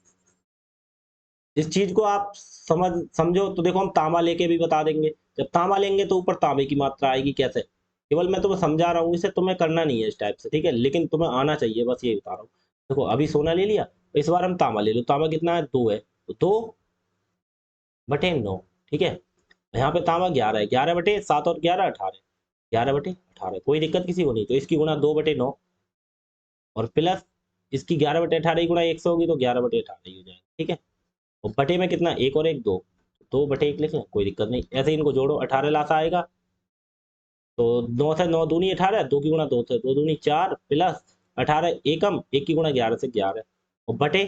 S1: इस चीज को आप समझो तो देखो, हम तांबा लेके भी बता देंगे। जब तांबा लेंगे तो ऊपर तांबे की मात्रा आएगी, कैसे, केवल मैं तुम्हें समझा रहा हूँ, इसे तुम्हें करना नहीं है इस टाइप से। ठीक है, लेकिन तुम्हें आना चाहिए, बस ये बता रहा हूँ। देखो अभी सोना ले लिया, तो इस बार हम तांबा ले लो, तांबा कितना है 2 है, तो 2/9। ठीक है, यहाँ पे तांबा 11 है, 11/7 और 11 18, 11/18, कोई दिक्कत किसी को नहीं, तो इसकी गुणा 2/9, और प्लस इसकी 11/18 की गुणा 1 से होगी तो 11/18 ही हो जाएगा। ठीक है, और बटे में कितना, एक और एक दो, 2/1 लिखें, कोई दिक्कत नहीं, ऐसे इनको जोड़ो, 18 लासा आएगा, तो 9 से 9 दूनी 18, 2 की गुणा 2 से 2 दूनी 4, प्लस 18 एकम, 1 की गुणा 11 से 11, और बटे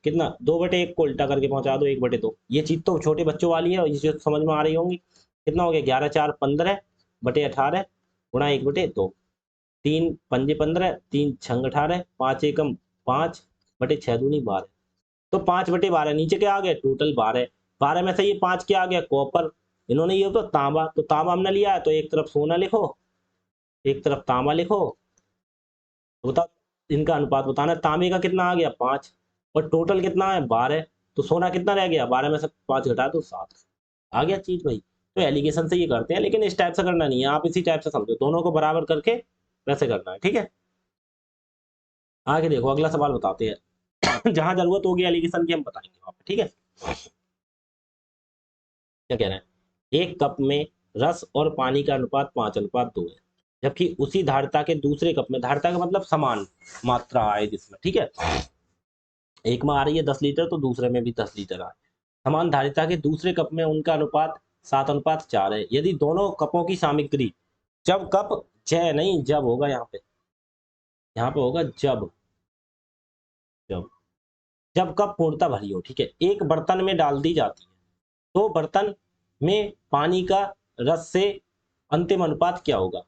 S1: कितना, 2/1 को उल्टा करके पहुंचा दो, 1/2। ये चीज तो छोटे बच्चों वाली है, ये चीज समझ में आ रही होंगी। कितना हो गया, 11 4 15 बटे 18 गुणा 1/2, 3 पंजे 15, 3 छंग 18, 5 एकम 5 बटे 6 दूनी 12, तो 5/12 नीचे क्या आ गया, टोटल 12। 12 में से ये 5 क्या आ गया, कॉपर। इन्होंने ये तो तांबा, तो तांबा हमने लिया है, तो एक तरफ सोना लिखो, एक तरफ तांबा लिखो, तो बताओ इनका अनुपात बताना है। तांबे का कितना आ गया 5, और टोटल कितना है 12, तो सोना कितना रह गया, 12 में से 5 घटा दो 7, आ गया चीज भाई। तो एलिगेशन से ये करते हैं, लेकिन इस टाइप से करना नहीं है, आप इसी टाइप से समझो, दोनों को बराबर करके वैसे करना है। ठीक है, आगे देखो अगला सवाल बताते हैं। जहां जरूरत होगी एलिगेशन की हम बताएंगे वहां पे। ठीक है, क्या कह रहे हैं, एक कप में रस और पानी का अनुपात 5:2 है, जबकि उसी धारिता के दूसरे कप में, धारिता का मतलब समान मात्रा आए जिसमें, ठीक है, एक में आ रही है 10 लीटर, तो दूसरे में भी 10 लीटर आए, समान धारिता के दूसरे कप में उनका अनुपात 7:4 है, यदि दोनों कपों की सामग्री, जब कप, जय नहीं जब होगा यहाँ पे होगा जब, जब जब कप पूर्णतः भरी हो, ठीक है, एक बर्तन में डाल दी जाती है, तो बर्तन में पानी का रस से अंतिम अनुपात क्या होगा।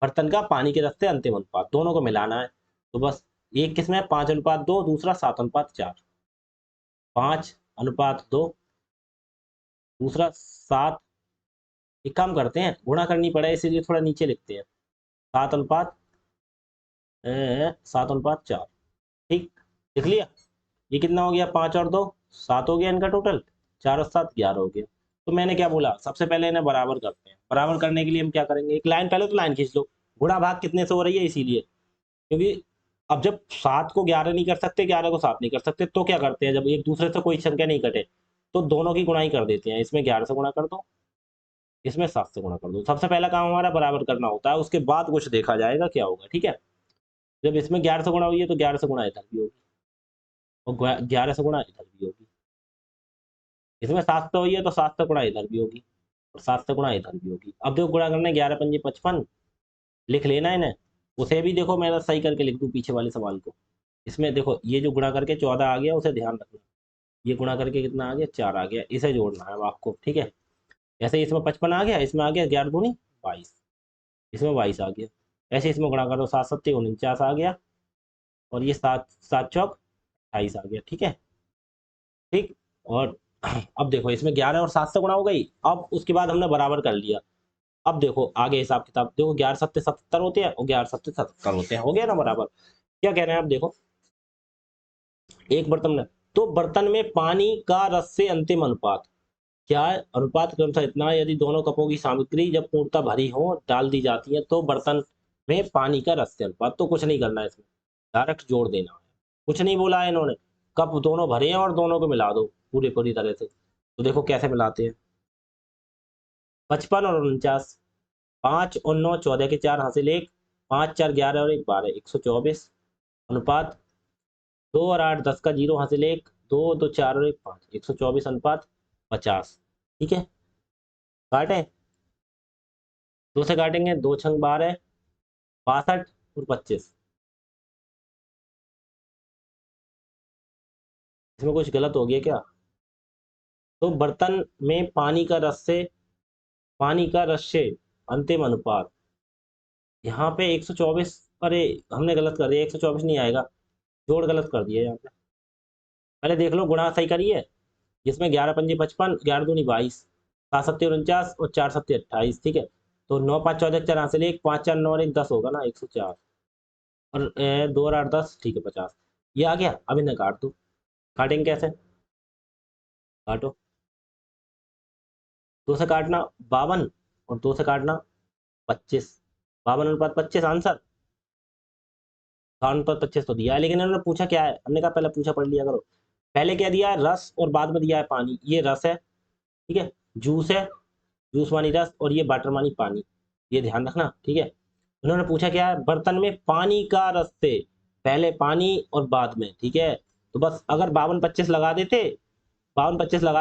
S1: बर्तन का पानी के रस से अंतिम अनुपात, दोनों को मिलाना है, तो बस एक किसमें 5:2, दूसरा 7:4, 5:2, दूसरा 7, एक काम करते हैं, गुणा करनी पड़े इसीलिए थोड़ा नीचे लिखते हैं, 7:4। ठीक, लिख लिया, ये कितना हो गया, 5 और 2 7 हो गया इनका टोटल, 4 और 7 11 हो गया। तो मैंने क्या बोला, सबसे पहले इन्हें बराबर करते हैं, बराबर करने के लिए हम क्या करेंगे, एक लाइन, पहले तो लाइन खींच लो, गुणा भाग कितने से हो रही है इसीलिए, क्योंकि अब जब 7 को 11 नहीं कर सकते, 11 को 7 नहीं कर सकते, तो क्या करते हैं, जब एक दूसरे से कोई संख्या नहीं कटे, तो दोनों की गुणा ही कर देते हैं, इसमें 11 से गुणा कर दो, इसमें 7 से गुणा कर दो। सबसे पहला काम हमारा बराबर करना होता है, उसके बाद कुछ देखा जाएगा क्या होगा। ठीक है, जब इसमें 11 से गुणा हुई है तो 11 से गुणा इधर भी होगी, और 11 से गुणा इधर भी होगी, इसमें 7 से हुई है तो 7 से गुणा इधर भी होगी, और 7 से गुणा इधर भी होगी। अब देखो गुणा करना है, 11 पंजे 55, लिख लेना है इन्हें, उसे भी देखो मैं सही करके लिख दूं पीछे वाले सवाल को। इसमें देखो ये जो गुणा करके 14 आ गया, उसे ध्यान रखना, ये गुणा करके कितना आ गया 4 आ गया, इसे जोड़ना है अब आपको। ठीक है, जैसे इसमें 55 आ गया, इसमें आ गया 11 दूनी 22, इसमें 22 आ गया, ऐसे इसमें गुणा करो, 7 7 49 आ गया, और ये 7 7 चौक 28 आ गया। ठीक है, ठीक। और अब देखो इसमें 11 और 7 से गुणा हो गई। अब उसके बाद हमने बराबर कर लिया। अब देखो आगे हिसाब किताब देखो, 11 सत्ते 77 होते हैं और 11 सत्ते 77 होते हैं, हो गया ना बराबर। क्या कह रहे हैं आप देखो, एक बर्तन में, तो बर्तन में पानी का रस से अंतिम अनुपात क्या है? अनुपात क्रमशः इतना है, यदि दोनों कपों की सामग्री जब पूर्णतः भरी हो डाल दी जाती है तो बर्तन में पानी का रस से अनुपात। तो कुछ नहीं करना है इसमें, डायरेक्ट जोड़ देना है। कुछ नहीं बोला है इन्होंने, कप दोनों भरे हैं और दोनों को मिला दो पूरी पूरी तरह से। तो देखो कैसे मिलाते हैं, 55 और 49, 5 और 9 14 के 4 हासिल 1, 5 4 11 और 1 12, 124 अनुपात 2 और 8 10 का 0 हासिल 1, 2 2 4 और 1 5, 124 अनुपात 50। ठीक है, काटे, 2 से काटेंगे, 2 6 12, 62 और 25। इसमें कुछ गलत हो गया क्या? तो बर्तन में पानी का रस से अंतिम अनुपात, यहाँ पे 124, अरे हमने गलत कर दिया, 124 नहीं आएगा, जोड़ गलत कर दिया यहाँ पे। पहले देख लो, गुणा सही करिए, जिसमें 11 पंजे 55, 11 दूनी 22, 7 सत्ते 49 और 4 सत्ते 28। ठीक है, तो 9 5 14 4 हासिल 1, 5 4 9 और 1 10 होगा ना, 104, और 2 और 8 10, ठीक है 50। ये आ गया। अब इन्हें काट दो, काटेंगे कैसे, काटो, 2 से काटना 52 और 2 से काटना 25, 52 अनुपात 25 आंसर। 52 अनुपात 25 तो दिया है, लेकिन इन्होंने पूछा क्या है, हमने कहा पहले पूछा पढ़ लिया करो। पहले क्या दिया है, रस, और बाद में दिया है पानी। ये रस है, ठीक है, जूस है, जूस मानी रस, और ये वाटर मानी पानी, ये ध्यान रखना। ठीक है, उन्होंने पूछा क्या है, बर्तन में पानी का रस से, पहले पानी और बाद में। ठीक है, तो बस अगर 52 25 लगा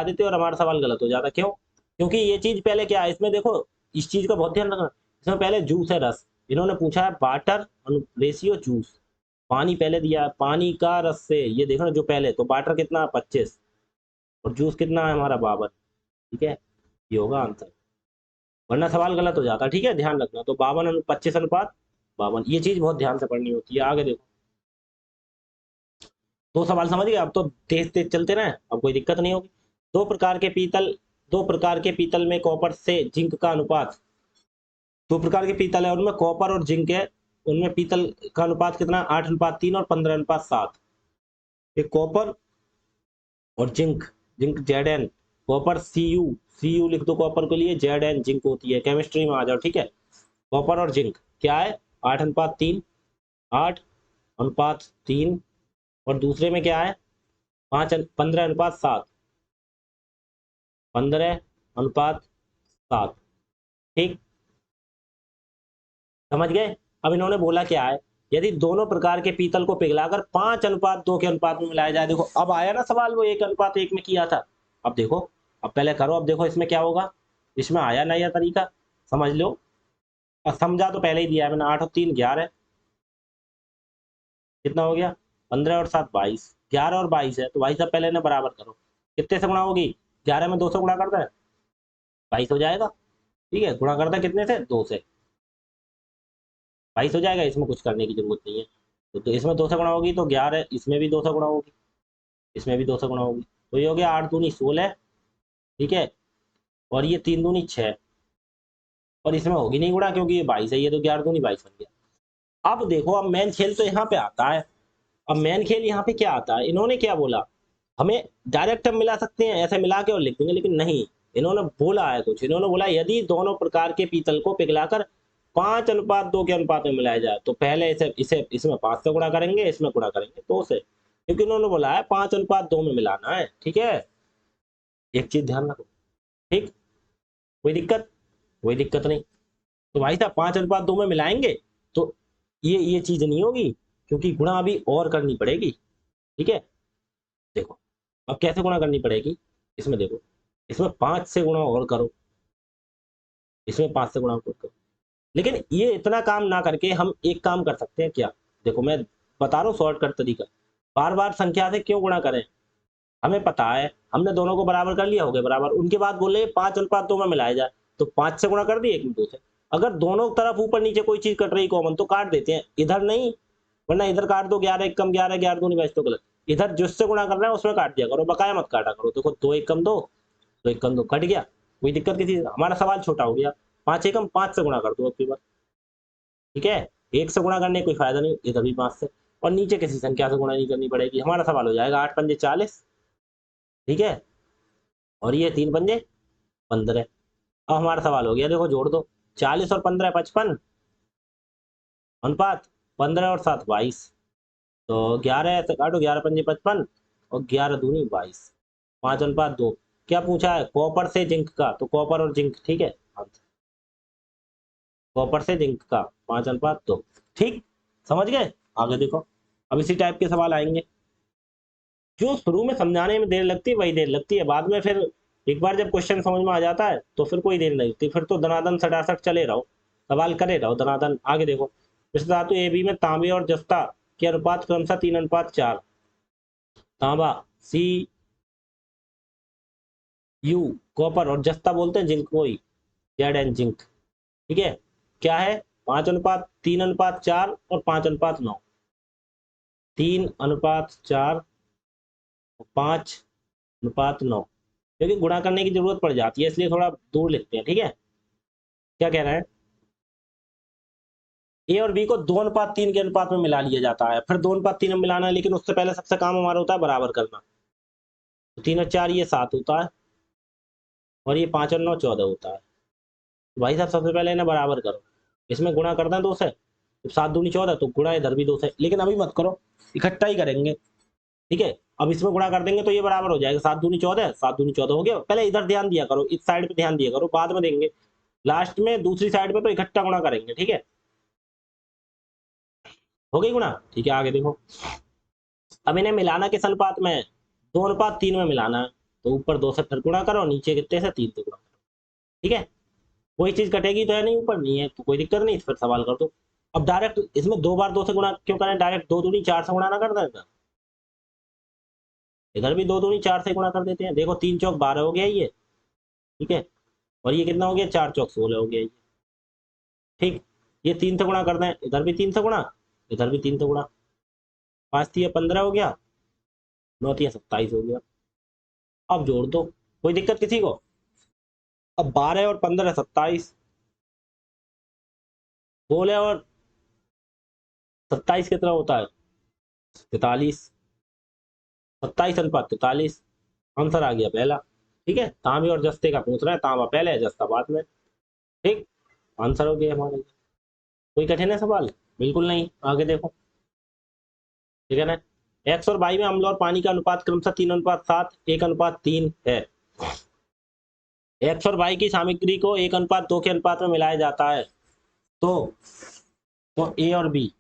S1: देते और हमारा सवाल गलत हो जाता। क्यों? क्योंकि ये चीज पहले क्या है इसमें देखो, इस चीज का बहुत ध्यान रखना। इसमें पहले जूस है, रस, इन्होंने पूछा है वाटर रेशियो जूस, पानी पहले दिया है, पानी का रस से, ये देखो ना जो पहले, तो वाटर कितना 25 और जूस कितना है हमारा 52। ठीक है, ये होगा आंसर, वरना सवाल गलत हो जाता। ठीक है, ध्यान रखना। तो 52 25 अनुपात 52, ये चीज बहुत ध्यान से पढ़नी होती है। आगे देखो, दो सवाल समझ गए, अब तो तेज तेज चलते रहे, अब कोई दिक्कत नहीं होगी। दो प्रकार के पीतल दो प्रकार के पीतल में कॉपर से जिंक का अनुपात, दो प्रकार के पीतल है, उनमें कॉपर और जिंक है, उनमें पीतल का अनुपात कितना, 8 अनुपात 3 और 15 अनुपात 7। एक कॉपर और zinc, zinc Zn, copper Cu लिख दो कॉपर के लिए, Zn जिंक होती है, केमिस्ट्री में आ जाओ। ठीक है, कॉपर और जिंक क्या है, 8 अनुपात 3, 8 अनुपात 3, और दूसरे में क्या है, 15 अनुपात 7, 15 अनुपात 7। ठीक, समझ गए। अब इन्होंने बोला क्या है, यदि दोनों प्रकार के पीतल को पिघलाकर 5 अनुपात 2 के अनुपात में मिलाया जाए। देखो अब आया ना सवाल, वो 1 अनुपात 1 में किया था। अब देखो, अब पहले करो, अब देखो इसमें क्या होगा, इसमें आया नया तरीका, समझ लो। और समझा तो पहले ही दिया है मैंने, 8 और 3 11, कितना हो गया, 15 और 7 22, 11 और 22 है, तो भाई साहब पहले ना बराबर करो, कितने से गुणा होगी, 11 में 2 से गुणा करता है 22 हो जाएगा। ठीक है, गुणा करता है कितने से, 2 से, 22 हो जाएगा, इसमें कुछ करने की जरूरत नहीं है। तो इसमें 2 से गुणा होगी तो 11, इसमें भी 2 से गुणा होगी, इसमें भी 2 से गुणा होगी, तो ये हो गया 8 दूनी 16। ठीक है, और ये 3 दूनी 6, और इसमें होगी नहीं गुणा क्योंकि ये 22 है, ये तो 11 दूनी 22 बन गया। अब देखो, अब मेन खेल तो यहाँ पे आता है। अब मेन खेल यहाँ पे क्या आता है, इन्होंने क्या बोला, हमें डायरेक्ट हम मिला सकते हैं, ऐसे मिला के और लिख देंगे, लेकिन नहीं, इन्होंने बोला है कुछ, इन्होंने बोला यदि दोनों प्रकार के पीतल को पिघलाकर 5 अनुपात 2 के अनुपात में मिलाया जाए, तो पहले इसे इसे इसमें 5 से गुणा करेंगे, इसमें गुणा करेंगे 2 से, क्योंकि उन्होंने बोला है 5 अनुपात 2 में मिलाना है। ठीक है, एक चीज ध्यान रखो। ठीक, कोई दिक्कत, कोई दिक्कत नहीं। तो भाई साहब 5 अनुपात 2 में मिलाएंगे तो ये चीज नहीं होगी, क्योंकि गुणा अभी और करनी पड़ेगी। ठीक है, देखो अब कैसे गुणा करनी पड़ेगी, इसमें देखो, इसमें 5 से गुणा और करो, इसमें 5 से गुणा और करो, लेकिन ये इतना काम ना करके हम एक काम कर सकते हैं क्या, देखो मैं बता रहा हूँ शॉर्टकट तरीका, बार बार संख्या से क्यों गुणा करें, हमें पता है, हमने दोनों को बराबर कर लिया, हो गया बराबर, उनके बाद बोले 5 अनुपात 2 में मिलाया जाए, तो 5 से गुणा कर दिए, 1 में 2 से, अगर दोनों तरफ ऊपर नीचे कोई चीज कट रही कॉमन तो काट देते हैं, इधर नहीं, वरना इधर काट दो 11 1 कम 11 11 दूनी 22 तो गलत। इधर जिससे गुणा करना है उसमें काट दिया करो, बकाया मत काटा करो। देखो 2 1 कम 2, 2 1 कम 2 कट गया, कोई दिक्कत किसी, हमारा सवाल छोटा हो गया। 5 1 कम 5 से गुणा कर दो अब की बार, ठीक है। 1 से गुणा करने का कोई फायदा नहीं, इधर भी 5 से, और नीचे किसी संख्या से गुणा नहीं करनी पड़ेगी। हमारा सवाल हो जाएगा 8 पंजे 40, ठीक है, और ये 3 पंजे 15। अब हमारा सवाल हो गया, देखो जोड़ दो, 40 और 15 55, अनुपात 15 और 7 22, तो 11 ऐसे काटो, 11 पंजे 55 और 11 दूनी 22, 5:2। क्या पूछा है, कॉपर से जिंक का, तो कॉपर और जिंक, ठीक है, कॉपर से जिंक का 5:2, ठीक, समझ गए। आगे देखो, अब इसी टाइप के सवाल आएंगे। जो शुरू में समझाने में देर लगती है वही देर लगती है, बाद में फिर एक बार जब क्वेश्चन समझ में आ जाता है तो फिर कोई देर नहीं लगती, फिर तो दनादन सटासट चले रहो, सवाल करे रहो दनादन। आगे देखो, मिश्र धातु ए बी में तांबे और जस्ता के अनुपात क्रमशः 3:4, तांबा सी यू कॉपर और जस्ता बोलते हैं जिंक को ही, जेड एन जिंक, ठीक है। क्या है, 5:3:4 और 5:9, 3:4 और 5:9, क्योंकि गुणा करने की जरूरत पड़ जाती है इसलिए थोड़ा दूर लिखते हैं, ठीक है। क्या कह रहे हैं, ए और बी को 2:3 के अनुपात में मिला लिया जाता है, फिर 2:3 में मिलाना है, लेकिन उससे पहले सबसे काम हमारा होता है बराबर करना। तो 3 और 4 ये 7 होता है, और ये 5 और 9 14 होता है। तो भाई साहब सबसे पहले इन्हें बराबर करो, इसमें गुणा करना है 2 से, तो 7 दूनी 14, तो गुणा इधर भी 2 से, लेकिन अभी मत करो, इकट्ठा ही करेंगे, ठीक है। अब इसमें गुणा कर देंगे तो ये बराबर हो जाएगा, 7 दूनी 14, 7 दूनी 14 हो गया। पहले इधर ध्यान दिया करो, इस साइड पे ध्यान दिया करो, बाद में देंगे लास्ट में दूसरी साइड पे, तो इकट्ठा गुणा करेंगे, ठीक है। हो गई गुणा, ठीक है। आगे देखो, अब इन्हें मिलाना किस अनुपात में है, 2:3 में मिलाना है, तो ऊपर 2 से फिर गुणा करो, नीचे कितने से 3 से गुणा करो, ठीक है। कोई चीज कटेगी तो है नहीं, ऊपर नहीं है तो कोई दिक्कत नहीं, फिर सवाल कर दो। अब डायरेक्ट इसमें 2 बार 2 से गुणा क्यों करें, डायरेक्ट 2 दूनी 4 से गुणा ना कर दें, इधर भी 2 दूनी 4 से गुणा कर देते हैं। देखो 3 चौक 12 हो गया ये, ठीक है, और ये कितना हो गया, 4 चौक 16 हो गया ये, ठीक। ये 3 से गुणा कर दें, इधर भी 3 से गुणा, इधर भी 3 से गुणा, 5 3 15 हो गया, 9 3 27 हो गया। अब जोड़ दो, कोई दिक्कत किसी को। अब 12 और 15 27, 16 और 27 कितना होता है, 43, 27:43, आंसर आ गया पहला, ठीक है। तांबे और जस्ते का पूछ रहा है, तांबा पहले है जस्ता बाद में, ठीक, आंसर हो गया हमारे। कोई कठिन है सवाल, बिल्कुल नहीं। आगे देखो, ठीक है ना, एक्स और वाई में अम्ल और पानी का अनुपात क्रमशः 3:7 1:3 है। एक्स और वाई की सामग्री को 1:2 के अनुपात में मिलाया जाता है, तो ए और बी,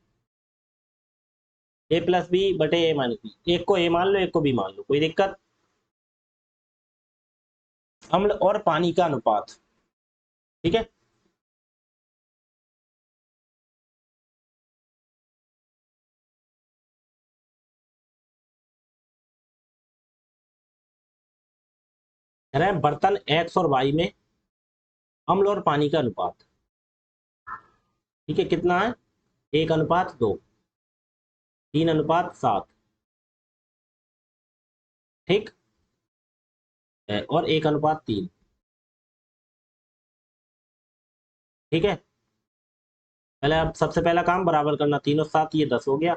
S1: ए प्लस बी बटे ए माइनस बी, एक को ए मान लो एक को बी मान लो, कोई दिक्कत। अम्ल और पानी का अनुपात, ठीक है, कह रहे हैं बर्तन एक्स और वाई में अम्ल और पानी का अनुपात, ठीक है, कितना है, 1:2, 3:7, ठीक है, और 1:3, ठीक है। पहले अब सबसे पहला काम बराबर करना, 3 और 7 ये 10 हो गया,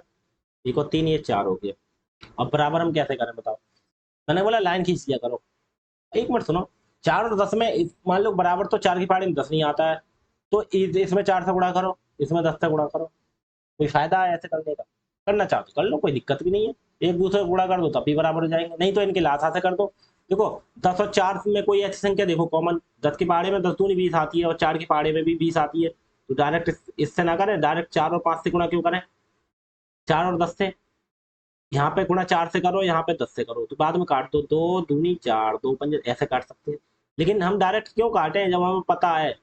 S1: 1 और 3 ये 4 हो गया। अब बराबर हम कैसे करें बताओ, मैंने बोला लाइन खींच लिया करो। एक मिनट सुनो, 4 और 10 में मान लो बराबर, तो 4 की पहाड़ी में 10 नहीं आता है, तो इसमें 4 से गुणा करो, इसमें 10 से गुणा करो, कोई फायदा है ऐसे करने का, करना चाहो तो कर लो, कोई दिक्कत भी नहीं है। एक दूसरे को गुणा कर दो तब भी बराबर हो जाएंगे, नहीं तो इनके लासा से कर दो। देखो 10 और 4 में कोई ऐसी संख्या देखो कॉमन, 10 की पहाड़े में 10 दूनी 20 आती है, और 4 की पहाड़े में भी 20 आती है, तो डायरेक्ट इससे ना करें, डायरेक्ट 4 और 5 से गुणा क्यों करें, 4 और 10 से, यहाँ पे गुणा 4 से करो, यहाँ पे 10 से करो, तो बाद में काट दो, 2 दूनी 4 2 पंजे ऐसे काट सकते हैं। लेकिन हम डायरेक्ट क्यों काटे हैं, जब हमें पता है,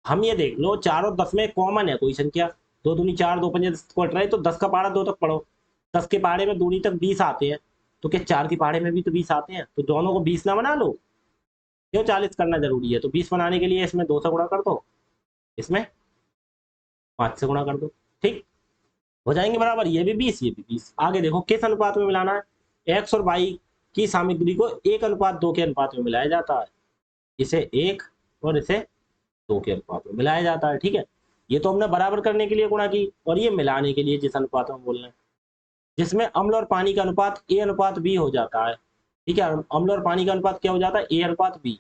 S1: हम ये देख लो 4 और 10 में कॉमन है कोई संख्या, 2 दूनी 4 2 पंजे 10 कट रहे, तो 10 का पहाड़ा 2 तक पढ़ो, 10 के पहाड़े में दूनी तक 20 आते हैं, तो क्या 4 के पहाड़े में भी तो 20 आते हैं, तो दोनों को 20 ना बना लो, क्यों 40 करना जरूरी है, तो 20 बनाने के लिए इसमें 2 से गुणा कर दो, इसमें 5 से गुणा कर दो, ठीक हो जाएंगे बराबर। ये भी 20, ये भी 20। आगे देखो किस अनुपात में मिलाना है। एक्स और वाई की सामग्री को 1:2 के अनुपात में मिलाया जाता है। इसे 1 और इसे 2 के अनुपात में मिलाया जाता है, ठीक है। ये तो हमने बराबर करने के लिए गुणा की, और ये मिलाने के लिए जिस अनुपात में बोल रहे हैं, जिसमें अम्ल और पानी का अनुपात A:B हो जाता है, ठीक है। अम्ल और पानी का अनुपात क्या हो जाता है, A:B।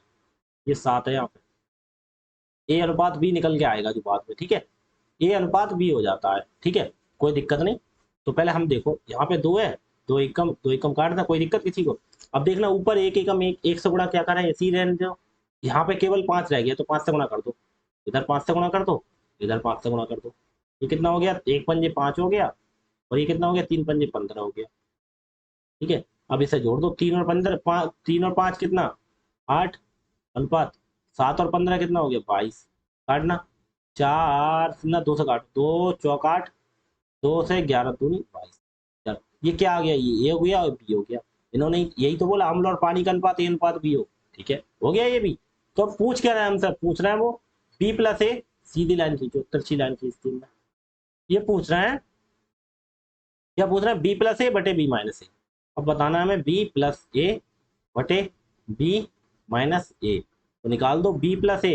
S1: ये 7 है यहाँ पे, A:B निकल के आएगा जो बाद में, ठीक है। A:B हो जाता है, ठीक है, कोई दिक्कत नहीं। तो पहले हम देखो यहाँ पे 2 है, 2 एकम काट दें, कोई दिक्कत किसी को। अब देखना ऊपर 1 एकम, एक से गुणा क्या करें, इसी रहने दो। यहाँ पे केवल 5 रह गया, तो 5 से गुणा कर दो, इधर 5 से गुणा कर दो, इधर 5 से गुणा कर दो। ये कितना हो गया, 1 पंजे 5 हो गया, और ये कितना हो गया, 3 पंजे 15 हो गया, ठीक है। अब इसे जोड़ दो, 3 और 15, 3 और 5 कितना, 8, अनुपात 7 और 15 कितना हो गया, 22। काटना, 4 ना 2 से काट, 2 चौक 8, 2 से 11 दूनी 22। चलो, ये क्या आ गया, ये हो गया और बी हो गया। इन्होंने यही तो बोला, अम्ल और पानी का अनुपात A:B हो, ठीक है, हो गया ये भी। तो अब पूछ क्या रहे हैं हमसे, पूछ रहे हैं वो B+A, सीधी लाइन खींचो, तिरछी लाइन खींचती है। ये पूछ रहे हैं, क्या पूछ रहे हैं, B+A बटे B-A। अब बताना है हमें B+A बटे B-A, तो निकाल दो B+A,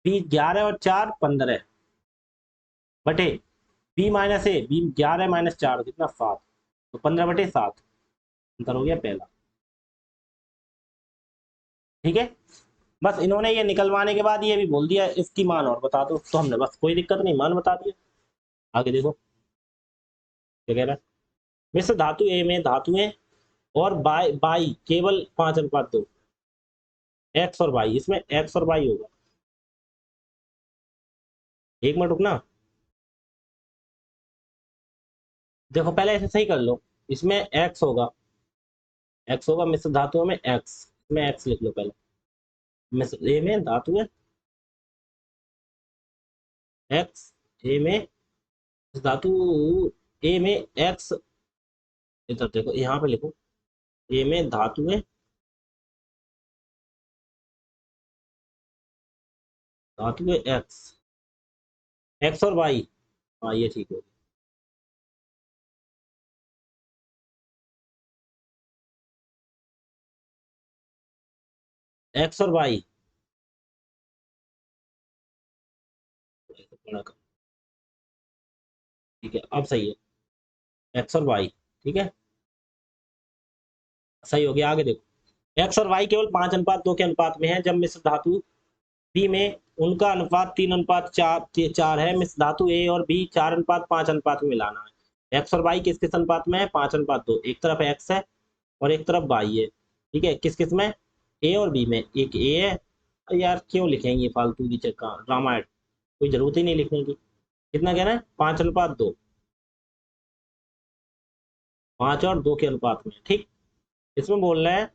S1: B 11 और 4 15, बटे B-A, B 11 - 4 कितना 7, तो 15/7 अंतर हो गया पहला, ठीक है। बस इन्होंने ये निकलवाने के बाद ये भी बोल दिया इसकी मान और बता दो, तो हमने बस कोई दिक्कत नहीं, मान बता दिया। आगे देखो क्या कह रहा है, मिश्र धातु ए में धातुएं और बाई बाई केवल 5:2, एक्स और वाई, इसमें एक्स और वाई होगा। एक मिनट रुकना, देखो पहले ऐसे सही कर लो, इसमें एक्स होगा मिश्र धातुओं में एक्स, इसमें एक्स लिख लो पहले। मिश्र ए में धातु है एक्स, ए में धातु, ए में एक्स, इधर देखो यहाँ पे लिखो, ए में धातु है, धातु है एक्स, एक्स और वाई, हाँ ये ठीक हो गया, एक्स और वाई, ठीक है अब सही है, एक्स और वाई, ठीक है सही हो गया। आगे देखो एक्स और वाई केवल 5:2 के अनुपात में है, जब मिश्र धातु बी में उनका अनुपात 3:4 है। मिश्र धातु ए और बी 4:5 अनुपात में मिलाना है। एक्स और वाई किस किस अनुपात में है, 5:2, एक तरफ एक्स है और एक तरफ वाई है, ठीक है। किस किस में, ए और बी में, एक ए है, यार क्यों लिखेंगे फालतू की चक्का रामायण, कोई जरूरत ही नहीं लिखने की। कितना कहना है, 5:2, 5 और 2 के अनुपात में, ठीक। इसमें बोल रहे हैं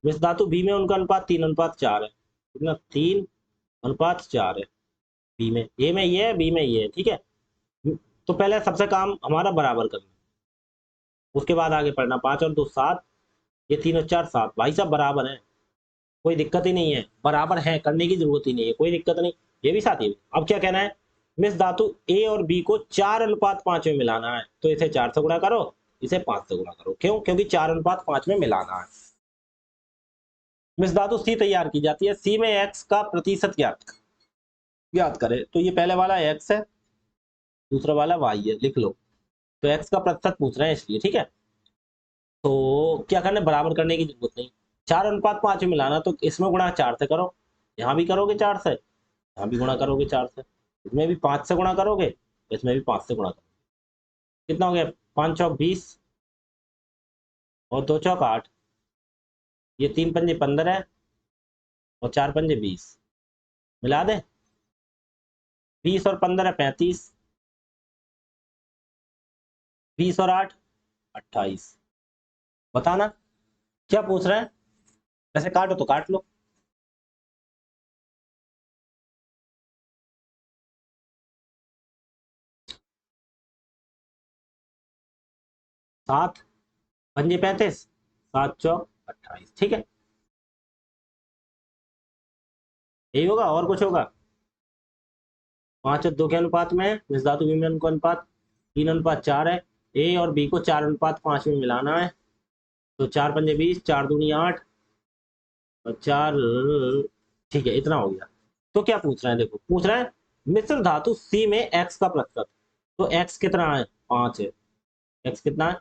S1: मिश्र धातु बी में उनका अनुपात 3:4 है, कितना 3:4 है। बी में, ए में ये है, बी में ये है, ठीक है। तो पहले सबसे काम हमारा बराबर करना, उसके बाद आगे पढ़ना। 5 और 2 7, ये 3 और 4 7, भाई साहब बराबर है, कोई दिक्कत ही नहीं है, बराबर है, करने की जरूरत ही नहीं है, कोई दिक्कत नहीं। ये भी साथ ही। अब क्या कहना है, मिस धातु ए और बी को 4:5 में मिलाना है, तो इसे 4 से गुणा करो, इसे 5 से गुणा करो, क्यों, क्योंकि 4:5 में मिलाना है। मिस धातु सी तैयार की जाती है, सी में एक्स का प्रतिशत ज्ञात करें, तो ये पहले वाला एक्स है, दूसरा वाला वाई है, लिख लो। तो एक्स का प्रतिशत पूछ रहे हैं इसलिए, ठीक है। तो क्या करना है, बराबर करने की जरूरत नहीं, 4:5 में मिलाना, तो इसमें गुणा 4 से करो, यहाँ भी करोगे 4 से, यहाँ भी गुणा करोगे 4 से, इसमें भी 5 से गुणा करोगे, इसमें भी 5 से गुणा करोगे। कितना हो गया, 5 चौक 20 और 2 चौक 8, ये 3 पंजे 15 है और 4 पंजे 20, मिला दे, 20 और 15 35, 20 और 8 28। बताना क्या पूछ रहे हैं, वैसे काटो तो काट लो, 7 पंजे 35, 7 चौक 28, ठीक है। यही होगा और कुछ होगा, 5 और 2 के अनुपात में है, मिश्र धातु विमिलन का अनुपात 3:4 है। ए और बी को 4:5 में मिलाना है। तो 4×5 = 20, 4×2 = 8 और 4, ठीक है, इतना हो गया। तो क्या पूछ रहे हैं, देखो पूछ रहे हैं मिश्र धातु सी में एक्स का प्रतिशत। तो एक्स कितना है, 5 है। एक्स कितना है,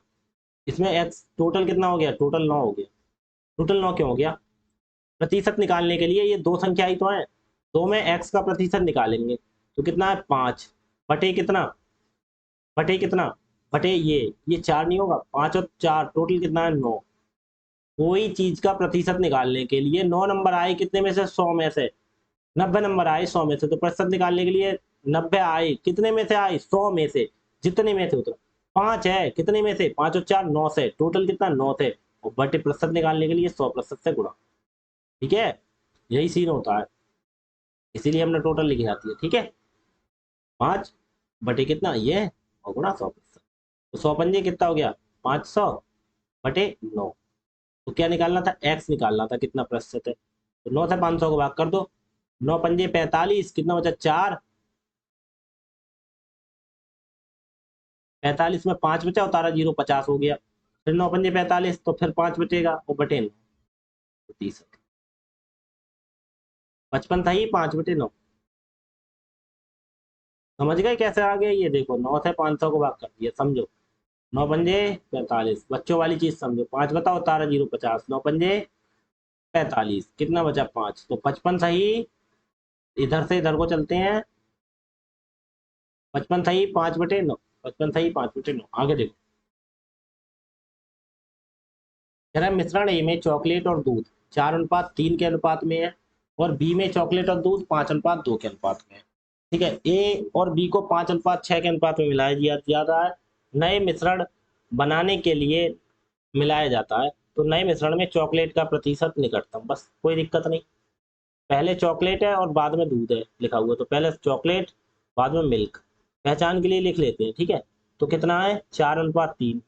S1: इसमें एक्स टोटल कितना हो गया, टोटल 9 हो गया। टोटल 9 क्यों हो गया, प्रतिशत निकालने के लिए ये दो संख्या ही तो है, दो में एक्स का प्रतिशत निकालेंगे। तो कितना है, 5 बटे कितना, बटे कितना, बटे ये 4 नहीं होगा, 5 और 4 टोटल कितना है, 9। कोई चीज का प्रतिशत निकालने के लिए 9 नंबर आए कितने में से, 100 में से, 90 नंबर आए 100 में से, तो प्रतिशत निकालने के लिए 90 आए कितने में से आए, 100 में से, जितने में थे उतना। 5 है कितने में से, 5 और 4 9 से, टोटल कितना 9 थे, और बटे प्रतिशत निकालने के लिए 100% से गुणा। ठीक है, यही सीन होता है, इसीलिए हमने टोटल लिखी जाती है। ठीक है, 5 बटे कितना ये, और गुणा 100%। तो 100×5 कितना हो गया, 500/9। तो क्या निकालना था, एक्स निकालना था, कितना प्रतिशत है। तो 9 से 500 को भाग कर दो, 9×5 = 45, कितना बचा 4, 45 में 5 बचा, उतारा 0, 50 हो गया। फिर 9×5 = 45, तो फिर 5 बचेगा, वो बटे 9, 30। 55 था ही, 5/9। समझ गए कैसे आ गया, ये देखो 9 से 500 को भाग कर दिया, समझो। 9×5 = 45, बच्चों वाली चीज समझो। 5 बताओ, उतारा 0, 50, 9×5 = 45, कितना बचा 5, तो 55 सही। इधर से इधर को चलते हैं, 55 सही 5/9, 55 सही 5/9। आगे देखो, कह रहा है मिश्रण ए में चॉकलेट और दूध 4:3 के अनुपात में है, और बी में चॉकलेट और दूध 5:2 के अनुपात में है। ठीक है, ए और बी को 5:6 के अनुपात में मिलाया जाता है। नए मिश्रण बनाने के लिए मिलाया जाता है। तो नए मिश्रण में चॉकलेट का प्रतिशत निकटतम, बस कोई दिक्कत नहीं। पहले चॉकलेट है और बाद में दूध है लिखा हुआ, तो पहले चॉकलेट बाद में मिल्क, पहचान के लिए लिख लेते हैं। ठीक है, तो कितना है, 4:3,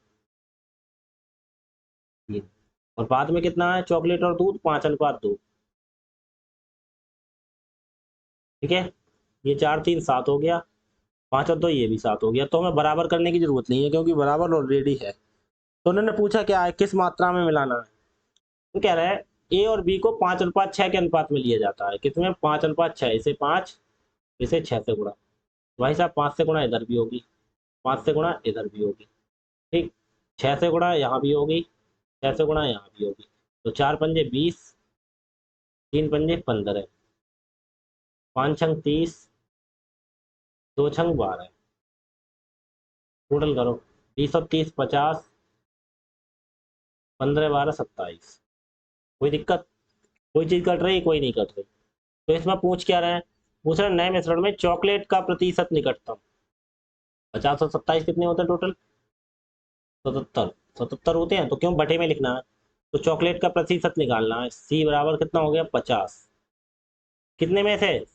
S1: और बाद में कितना है, चॉकलेट और दूध 5:2। ठीक है, ये 4×3 = 7 हो गया, 5 और 2 ये भी 7 हो गया। तो हमें बराबर करने की जरूरत नहीं है, क्योंकि बराबर ऑलरेडी है। तो उन्होंने पूछा क्या है, किस मात्रा में मिलाना है। तो कह रहा है ए और बी को 5:6 के अनुपात में लिया जाता है। कितने, 5:6, इसे 5, इसे 6 से गुणा। भाई साहब 5 से गुणा इधर भी होगी, 5 से गुणा इधर भी होगी। ठीक, 6 से गुणा यहाँ भी होगी, 6 से गुणा यहाँ भी होगी। तो 4×5 = 20, 3×5 = 15, 5×6 = 30, 2×6 = 12। टोटल करो, 20 और 30 = 50, 15, 12, 27। कोई दिक्कत, कोई चीज कट रही, कोई नहीं कट रही। तो इसमें पूछ क्या रहे हैं, पूछ रहे हैं नए मिश्रण में चॉकलेट का प्रतिशत निकटतम। 50 और 27 कितने होते हैं टोटल, 77। 77 होते हैं, तो क्यों बटे में लिखना है। तो चॉकलेट का प्रतिशत निकालना है, सी बराबर कितना हो गया, 50। कितने में से,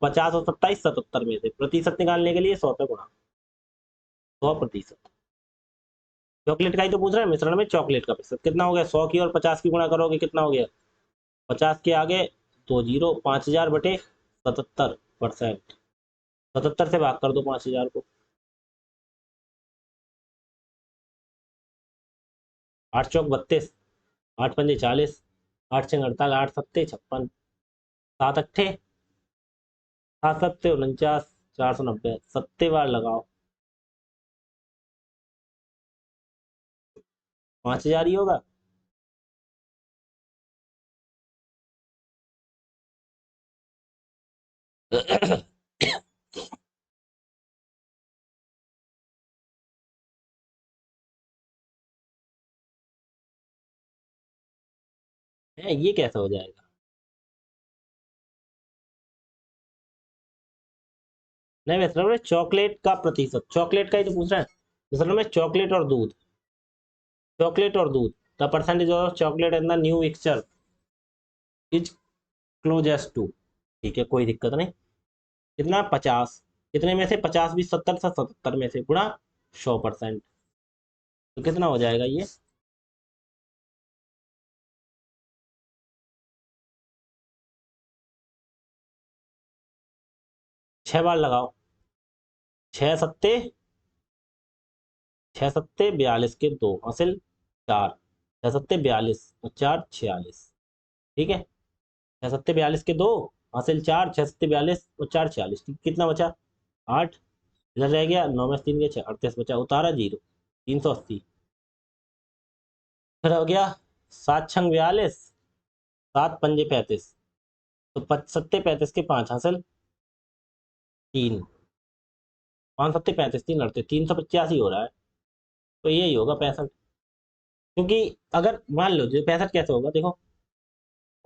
S1: 50 और 27, 77 में से। प्रतिशत निकालने के लिए 100 से गुणा, 100%। चॉकलेट का ही तो पूछ रहे हैं, मिश्रण में चॉकलेट का प्रतिशत कितना हो गया, 100 की और 50 की गुणा करोगे कितना हो गया, 50 के आगे 2 जीरो, 5000/77%। 77 से भाग कर दो 5000 को। 8×4 = 32, 8×5 = 40, 8×6 = 48, 8×7 = 56, 7×8 = 7×7 = 49, 490। 70 बार लगाओ, 5000 ही होगा। ये कैसे हो जाएगा, नहीं मतलब में चॉकलेट का प्रतिशत, चॉकलेट का ही तो पूछ रहा है। मतलब में चॉकलेट और दूध, चॉकलेट और दूध, the percentage of chocolate in the new mixture is closest to. ठीक है, कोई दिक्कत नहीं। कितना, 50, कितने में से, 50 भी 70 से, 77 में से गुणा 100%। तो कितना हो जाएगा ये, 6 बार लगाओ, छः सत्ते 42 के दो हासिल 4, 6 सत्ते 42 और 4 46। ठीक है, 6 सत्ते 42 के दो हासिल 4, 6 सत्ते 42 और 4 46। कितना बचा? 8। इधर रह गया 9 में से 3 गए 6, 38 बचा, उतारा 0, 380। फिर हो गया 7 छंग 42, 7 पंजे 35। तो 5 सत्ते 35 के 5 हासिल 3, 5 सत्ते 35 3 अड़ते 385 हो रहा है। तो यही होगा 65। क्योंकि अगर मान लो जो 65 कैसे होगा देखो,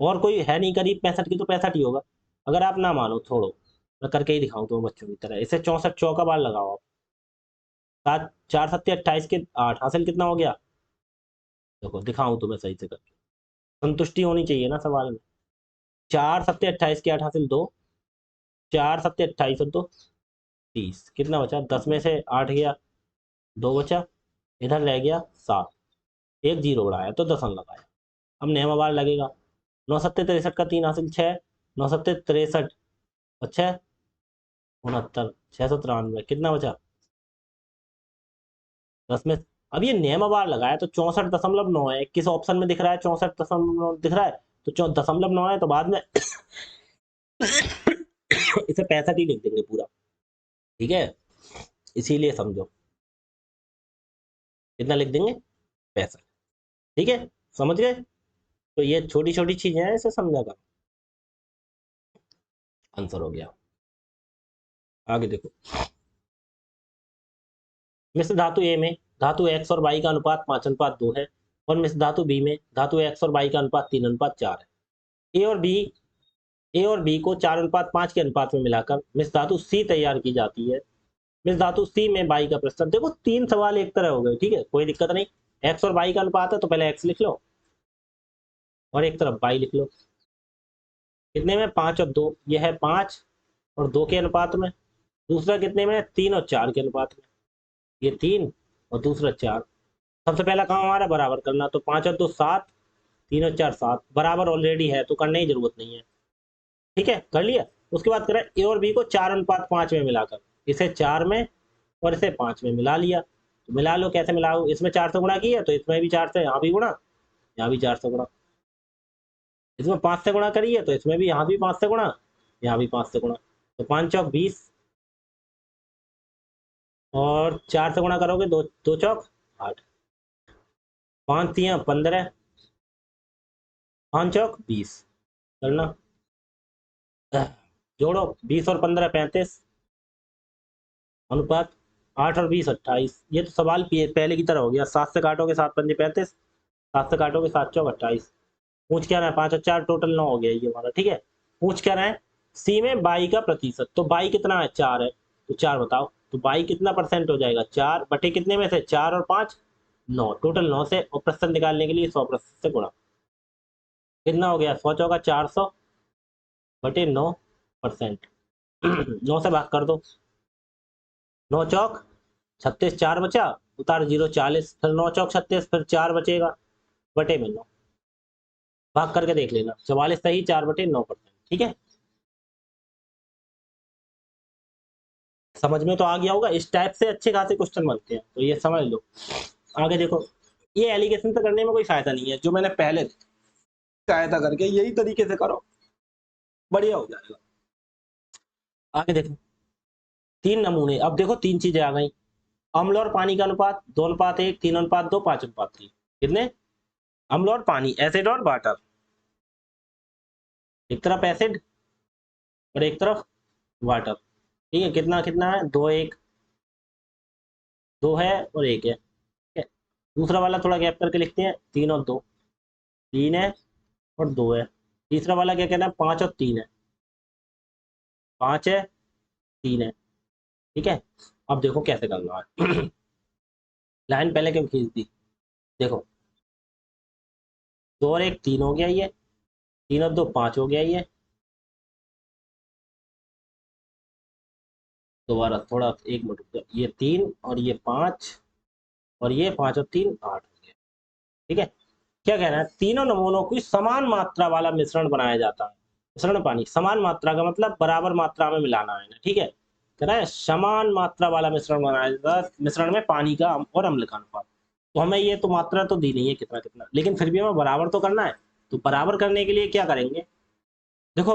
S1: और कोई है नहीं करीब 65 की, तो 65 ही होगा। अगर आप ना मानो छोड़ो, मैं करके ही दिखाऊं तो बच्चों की तरह, इसे 64 चौका बार लगाओ आप। 4 सत्ते 28 के 8 हासिल कितना हो गया? देखो दिखाऊं तो मैं सही से करके, संतुष्टि होनी चाहिए ना सवाल में। 4 सत्ते 28 के 8 हासिल 2, 4 सत्ते 28 और 2 30। कितना बचा? 10 में से 8 गया, 2 बचा, इधर रह गया 7, एक जीरो बढ़ाया तो दशम लगाया। अब नेमा बार लगेगा। 9 सत्ते 63 का 3 हासिल 6, 9 सत्ते 63 और 6 69, 693। कितना बचा? 10 में, अब ये नेम बार लगाया तो 64.9 है। किस ऑप्शन में दिख रहा है? 64 दिख रहा है, तो 0.9 है, तो बाद में इसे 65 ही लिख देंगे पूरा। ठीक है, इसीलिए समझो कितना लिख देंगे? 65। ठीक है, समझ गए? तो ये छोटी छोटी चीजें हैं, इसे समझा कर आंसर हो गया। आगे देखो, मिश्र धातु ए में धातु एक्स और वाई का अनुपात 5:2 है, और मिश्र धातु बी में धातु एक्स और वाई का अनुपात 3:4 है। ए और बी को 4:5 के अनुपात में मिलाकर मिश्र धातु सी तैयार की जाती है। मिश्र धातु सी में बाई का प्रतिशत। देखो 3 सवाल एक तरह हो गए, ठीक है, कोई दिक्कत नहीं। एक्स और बाई का अनुपात है तो पहले एक्स लिख लो और एक तरफ बाई लिख लो। कितने में? 5 और 2, यह है 5 और 2 के अनुपात में। दूसरा कितने में? 3 और 4 के अनुपात में, ये 3 और दूसरा 4। सबसे पहला काम हमारा बराबर करना, तो 5 और 2 7, 3 और 4 7, बराबर ऑलरेडी है तो करने की जरूरत नहीं है। ठीक है, कर लिया। उसके बाद करें ए और बी को 4:5 में मिलाकर, इसे 4 में और इसे 5 में मिला लिया। तो मिला लो, कैसे मिलाओ? इसमें 4 से गुणा किया तो इसमें भी 4 से, यहाँ भी गुणा, यहाँ भी 4 से गुणा। इसमें 5 से गुणा करिए तो इसमें भी, यहाँ भी 5 से गुणा, यहाँ भी 5 से गुणा। तो 5 चौक 20 और 4 से गुणा करोगे, दो दो चौक 8, 5 तिया 15, 5 चौक 20। करना, जोड़ो 20 और 15 35, अनुपात 8 और 20 28। ये तो सवाल पहले की तरह हो गया। 7 से काटोगे 7 पंजे 35, 7 से काटोगे 7 चौक 28। पूछ क्या रहा है? 5 और 4 टोटल 9 हो गया ये हमारा। ठीक है, पूछ क्या रहा है? सी में बाई का प्रतिशत। तो बाई कितना है? 4 है, तो 4 बताओ। तो बाई कितना परसेंट हो जाएगा? 4 बटे कितने में से? 4 और 5 9, टोटल 9 से, और प्रतिशत निकालने के लिए 100% से गुणा। कितना हो गया? 100 चौका 400 बटे 9%। 9 से भाग कर दो, 9 चौक 36, 4 बचा, उतार 0 40, फिर 9 चौक 36, फिर 4 बचेगा बटे में 9। भाग करके देख लेना, 44 सही, 4/9%। ठीक है, समझ में तो आ गया होगा। इस टाइप से अच्छे खासे क्वेश्चन बनते हैं, तो ये समझ लो। आगे देखो, ये एलिगेशन से करने में कोई फायदा नहीं है, जो मैंने पहले सहायता करके यही तरीके से करो, बढ़िया हो जाएगा। आगे देखो, 3 नमूने। अब देखो 3 चीजें आ गई। अम्ल और पानी का अनुपात 2:1, 3:2, 5:3। कितने? अम्ल और पानी, एसिड और वाटर। एक तरफ एसिड और एक तरफ वाटर। ठीक है, कितना कितना है? 2:1, 2 है और 1 है। ठीक है, दूसरा वाला थोड़ा गैप करके लिखते हैं, 3 और 2, 3 है और 2 है। तीसरा वाला क्या कहना है? 5 और 3 है, 5 है 3 है। ठीक है, अब देखो कैसे करना है। लाइन पहले क्यों खींच दी? देखो, 2 और 1 3 हो गया ये, 3 और 2 5 हो गया ये। दोबारा थोड़ा, एक मिनट रुक जाओ। ये 3 और ये 5 और ये 5 और 3 8 हो गया। ठीक है, क्या कहना है? तीनों नमूनों की समान मात्रा वाला मिश्रण बनाया जाता है। मिश्रण पानी, समान मात्रा का मतलब बराबर मात्रा में मिलाना है ना। ठीक है, कह रहा है समान मात्रा वाला मिश्रण बनाया जाता है, मिश्रण में पानी का और अम्ल का अनुपात। तो हमें ये तो मात्रा तो दी नहीं है कितना कितना, लेकिन फिर भी हमें बराबर तो करना है। तो बराबर करने के लिए क्या करेंगे, देखो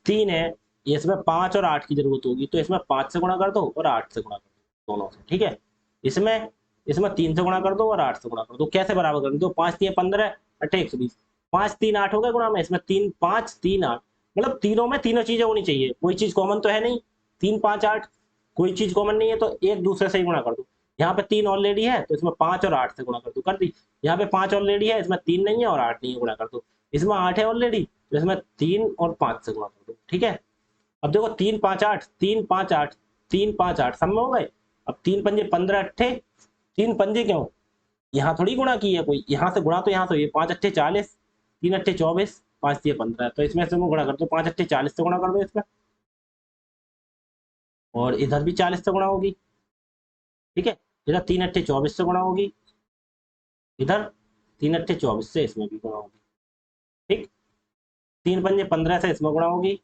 S1: 3 है, ये इसमें 5 और 8 की जरूरत होगी, तो इसमें 5 से गुणा कर दो और 8 से गुणा कर दो दोनों से, ठीक है। इसमें इसमें 3 से गुणा कर दो और 8 से गुणा कर दो। कैसे बराबर कर दो, 5 3 15 अट्ठे 120, 5 3 8 हो गया गुणा में, इसमें 3 5 3 8, मतलब तीनों में तीनों चीजें होनी चाहिए, कोई चीज कॉमन तो है नहीं। 3 5 8 कोई चीज कॉमन नहीं है, तो एक दूसरे से ही गुणा कर दो। यहाँ पे 3 ऑलरेडी है, तो इसमें 5 और 8 से गुणा कर दो, कर दी। यहाँ पे 5 ऑलरेडी है, इसमें 3 नहीं है और 8 नहीं है, गुणा कर दो। इसमें 8 है ऑलरेडी, तो इसमें 3 और 5 से गुणा कर दो, ठीक है। अब देखो 3 5 8 3 5 8 3 5 8 सब में हो गए। अब 3 पंजे 15 अट्ठे, 3 पंजे क्यों, यहाँ थोड़ी गुणा की है कोई, यहाँ से गुणा तो यहाँ से, ये 5 अट्ठे 40, 3 अट्ठे 24, 5 3 15, तो इसमें से गुणा कर दो, 5 अट्ठे 40 से गुणा कर दो इसमें, और इधर भी 40 से गुणा होगी, ठीक है। इधर 3 अट्ठे 24 से गुणा होगी, इधर 3 अट्ठे 24 से इसमें भी गुणा होगी, ठीक। 3 पंजे 15 से इसमें गुणा होगी,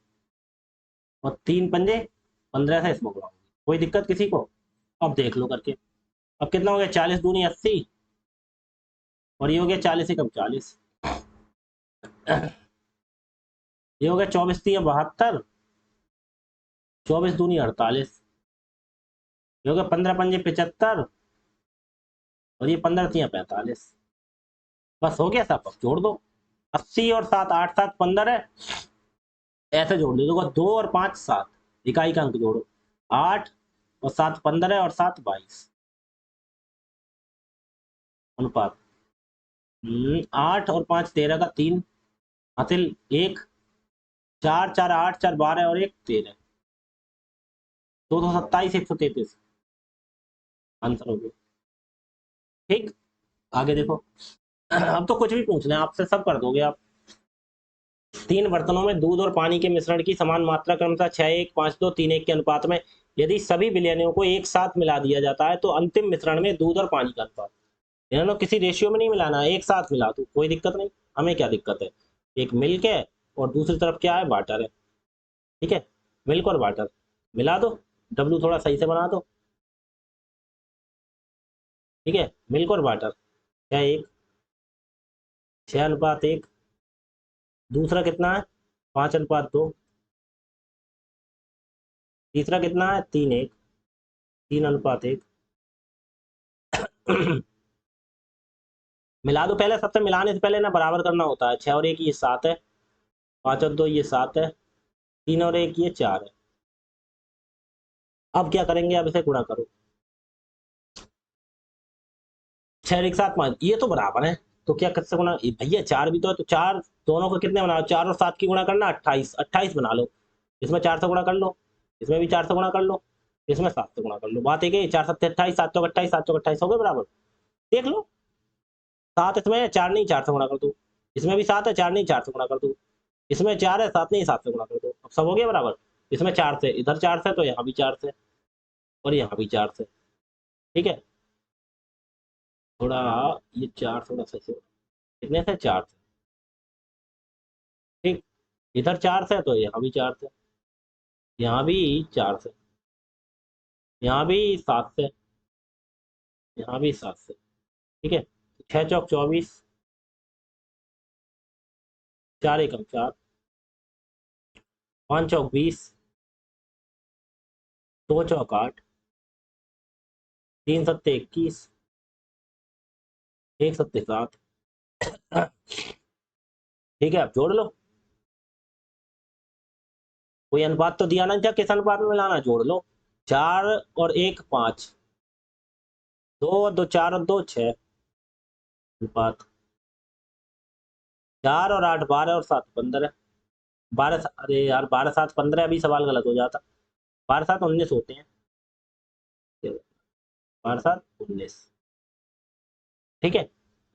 S1: और 3 पंजे 15 से इसमें गुणा होगी। कोई दिक्कत किसी को, अब देख लो करके। अब कितना हो गया, 40 दूनी 80, और ये हो गया 40 ही कम 40, ये हो गया 24 3 72, 24 दूनी 48, ये हो गया 15 पंजे 75, और ये 15 3 45। बस हो गया सब, अब जोड़ दो। 80 और 7 8 7 15 है, ऐसे जोड़ दो। देखो 2 और 5 7, इकाई का अंक जोड़ो, 8 और 7 15 और 7 22, अनुपात 8 और 5 13 का 3, हासिल 1, 4 4 8 4 12 और 1 13, 227 133 आंसर हो गया, ठीक। आगे देखो, अब तो कुछ भी पूछ लें आपसे सब कर दोगे आप। 3 बर्तनों में दूध और पानी के मिश्रण की समान मात्रा क्रमशः 6 1 5 2 3 1 के अनुपात में यदि सभी विलयनियों को एक साथ मिला दिया जाता है, तो अंतिम मिश्रण में दूध और पानी का अनुपात, इन्होंने किसी रेशियो में नहीं मिलाना है, एक साथ मिला दो, कोई दिक्कत नहीं। हमें क्या दिक्कत है, एक मिल्क है और दूसरी तरफ क्या है, वाटर है, ठीक है। मिल्क और वाटर मिला दो, डब्लू थोड़ा सही से बना दो, ठीक है। मिल्क और वाटर 6 1, 6 अनुपात 1, दूसरा कितना है 5 अनुपात 2, तीसरा कितना है 3 1, 3 अनुपात 1। मिला दो, पहले सबसे मिलाने से पहले ना बराबर करना होता है। 6 और 1 ये 7 है, 5 और 2 ये 7 है, 3 और 1 ये 4 है। अब क्या करेंगे, अब इसे गुणा करो, 6 1 7 5, ये तो बराबर है, तो क्या कर गुणा, भैया 4 भी तो है, तो 4 दोनों को कितने बनाओ, 4 और 7 की गुणा करना 28, 28 बना लो। इसमें 4 से गुणा कर लो, इसमें भी 4 से गुणा कर लो, इसमें 7 से गुणा कर लो। बात एक है, 4 7 28, 7 चौक 28, 7 चौक 28 हो गए बराबर। देख लो, 7 इसमें 4 नहीं 4 से गुणा कर दो, इसमें भी 7 है, 4 नहीं 4 से गुणा कर दो, इसमें 4 है, 7 नहीं 7 से गुणा कर दो। अब सब हो गया बराबर। इसमें 4 से, इधर 4 से, तो यहाँ भी 4 से, और यहाँ भी 4 से, ठीक है। थोड़ा ये 4 थोड़ा सा से, कितने से 4 से, ठीक। इधर 4 से, तो यहाँ भी 4 से, यहाँ भी 4 से, यहाँ भी 7 से, यहाँ भी 7 से, ठीक है। 6 चौक 24, 4 एकम 4, 5 चौक 20, 2 चौक 8, 3 सत्ते 21, 1 सत्ते 7, ठीक है। अब जोड़ लो, कोई अनुपात तो दिया ना क्या, किस अनुपात में मिलाना, जोड़ लो। 4 और 1 5, 2 और 2 4 और 2 6 अनुपात, 4 और 8 12 और 7 15, 12 अरे यार 12 7 15, अभी सवाल गलत हो जाता, 12 7 19 होते हैं, 12 7 19, ठीक है।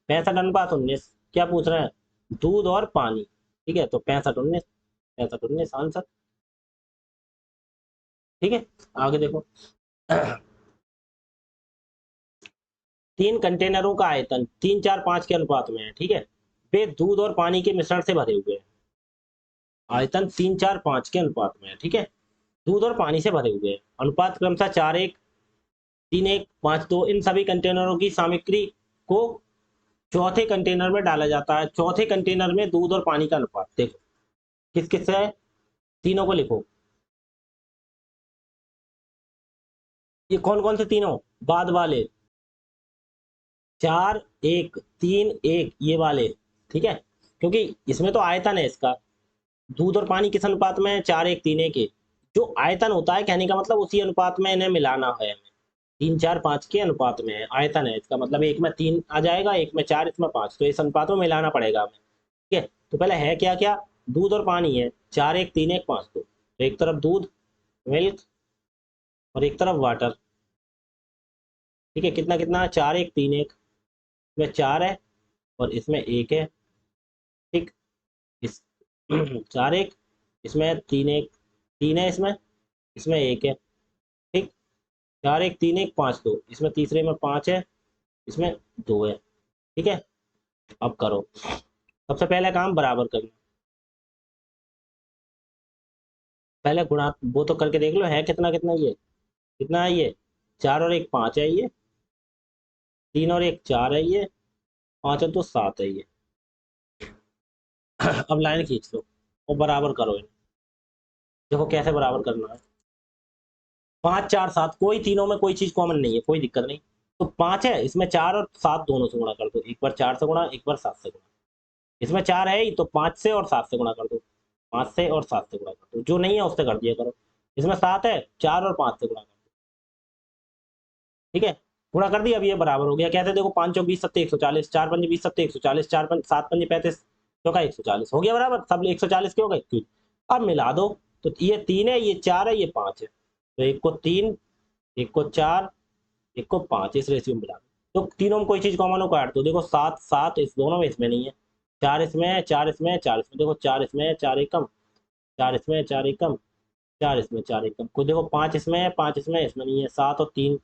S1: 65 अनुपात 19, क्या पूछ रहे हैं, दूध और पानी, ठीक है। तो 65 19, 65 19 आंसर, ठीक है। आगे देखो, 3 कंटेनरों का आयतन 3 4 5 के अनुपात में है, ठीक है। वे दूध और पानी के मिश्रण से भरे हुए हैं, आयतन 3 4 5 के अनुपात में है, ठीक है। दूध और पानी से भरे हुए हैं। अनुपात क्रमशः 4:1, 3:1, 5:2। इन सभी कंटेनरों की सामग्री को चौथे कंटेनर में डाला जाता है। चौथे कंटेनर में दूध और पानी का अनुपात देखो किस किस है, तीनों को लिखो। ये कौन कौन से तीनों? बाद वाले 4:1, 3:1 ये वाले, ठीक है। क्योंकि इसमें तो आयतन है इसका। दूध और पानी किस अनुपात में है? 4:1, 3:1 के। जो आयतन होता है कहने का मतलब उसी अनुपात में इन्हें मिलाना है हमें। 3, 4, 5 के अनुपात में है, आयतन है इसका मतलब। एक में 3 आ जाएगा, एक में 4, इसमें 5, तो इस अनुपात में मिलाना पड़ेगा हमें, ठीक है। तो पहले है क्या क्या? दूध और पानी है, 4:1, 3:1, 5:2। तो एक तरफ दूध, मिल्क, और एक तरफ वाटर, ठीक है। कितना कितना? 4:1, 3:1। इसमें 4 है और इसमें 1 है, ठीक। इस 4:1, इसमें 3:1, 3 है इसमें, इसमें 1 है, ठीक। 4:1, 3:1, 5:2। इसमें तीसरे में 5 है, इसमें 2 है, ठीक है। अब करो, सबसे पहले काम बराबर करना। पहले गुणा वो तो करके देख लो, है कितना कितना ये, कितना है ये? 4 और 1 5 है ये, 3 और 1 4 है ये, 5 और 2 7 है ये। अब लाइन खींच लो और बराबर करो इन्हें। देखो कैसे बराबर करना है। 5, 4, 7, कोई तीनों में कोई चीज कॉमन नहीं है, कोई दिक्कत नहीं। तो 5 है, इसमें 4 और 7 दोनों से गुणा कर दो। एक बार 4 से गुणा, एक बार 7 से गुणा। इसमें 4 है ही तो 5 से और 7 से गुणा कर दो। 5 से और 7 से गुणा कर दो, जो नहीं है उससे कर दिया करो। इसमें 7 है, 4 और 5 से गुणा कर दो, ठीक है। गुणा कर दिया, अब ये बराबर हो गया। कैसे? देखो 5 चौक 20 सत्ते 140, 4 पंजे 20 सत्ते 140, 4 7 पंजे 35, चौका 140, हो गया बराबर। सब 140 के हो गए, ठीक। अब मिला दो। तो ये 3 है, ये 4 है, ये 5 है, तो एक को 3, एक को 4, एक को 5, इस रेशियो में मिला दो। तो तीनों में कोई चीज कॉमन हो काट दो। देखो 7 7 इस दोनों में, इसमें नहीं है। 4 इसमें है, 4 इसमें है, 4 इसमें। देखो 4 इसमें है, 4 1 कम, 4 इसमें है, 4 1 कम, 4 इसमें, 4 1 कम। कोई देखो 5 इसमें है, 5 इसमें है, इसमें नहीं है। 7 और 3,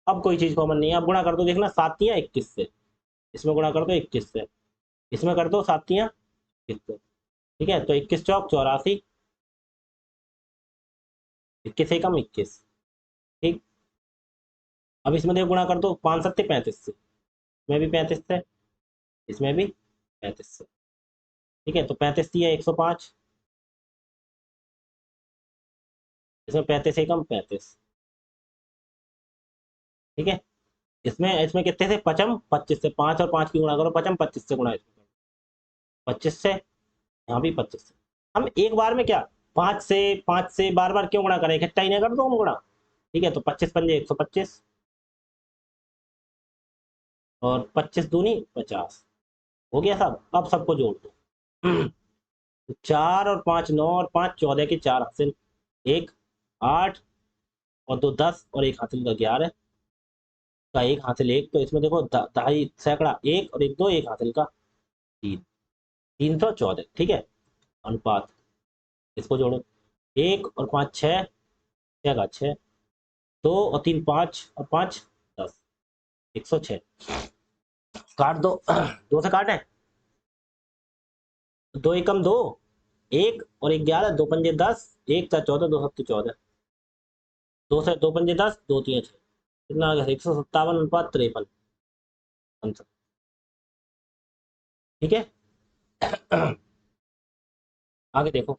S1: अब कोई चीज कॉमन नहीं है। अब गुणा कर दो, देखना 7 × 21 से। इसमें गुणा कर दो 21 से, इसमें कर दो 7 × 21 से, ठीक है। तो 21 चौक 84, 21 1 कम 21, ठीक। अब इसमें देखो गुणा कर दो 5 सत्ते 35 से। इसमें भी 35 से, इसमें भी 35 से, ठीक है। तो 35 है 105, इसमें 35 1 कम 35, ठीक है। इसमें इसमें कितने से? 25 से। 5 और 5 की गुणा करो, 25 से गुणा, इसमें 25 से, यहाँ भी 25 से। हम एक बार में क्या, 5 से बार बार क्यों गुणा करें? इकट्ठा ही नहीं कर दो हम गुणा, ठीक है। तो 25 पंजे 125, और 25 दूनी 50, हो गया सब। अब सबको जोड़ दो। तो 4 और 5 9 और 5 14 के 4 हासिल, 1 8, और 2 10, और एक हासिल का 11 का, एक हासिल 1। तो इसमें देखो ढाई सैकड़ा 1 और 1 2, एक हासिल का 3, 314, ठीक है। अनुपात, इसको जोड़ो। 1 और 5 6, 6 का 6, 2 और 3 5 और 5 10, 106। काट दो, 2 से काटे, 2 1 कम 2, 1 और 1 11, 2 पंजे 10, 1 4 14, 2 7 14, 2 से 2 पंजे 10, 2 3 6, कितना आ गया? 157 अनुपात 53 आंसर, ठीक है। आगे देखो,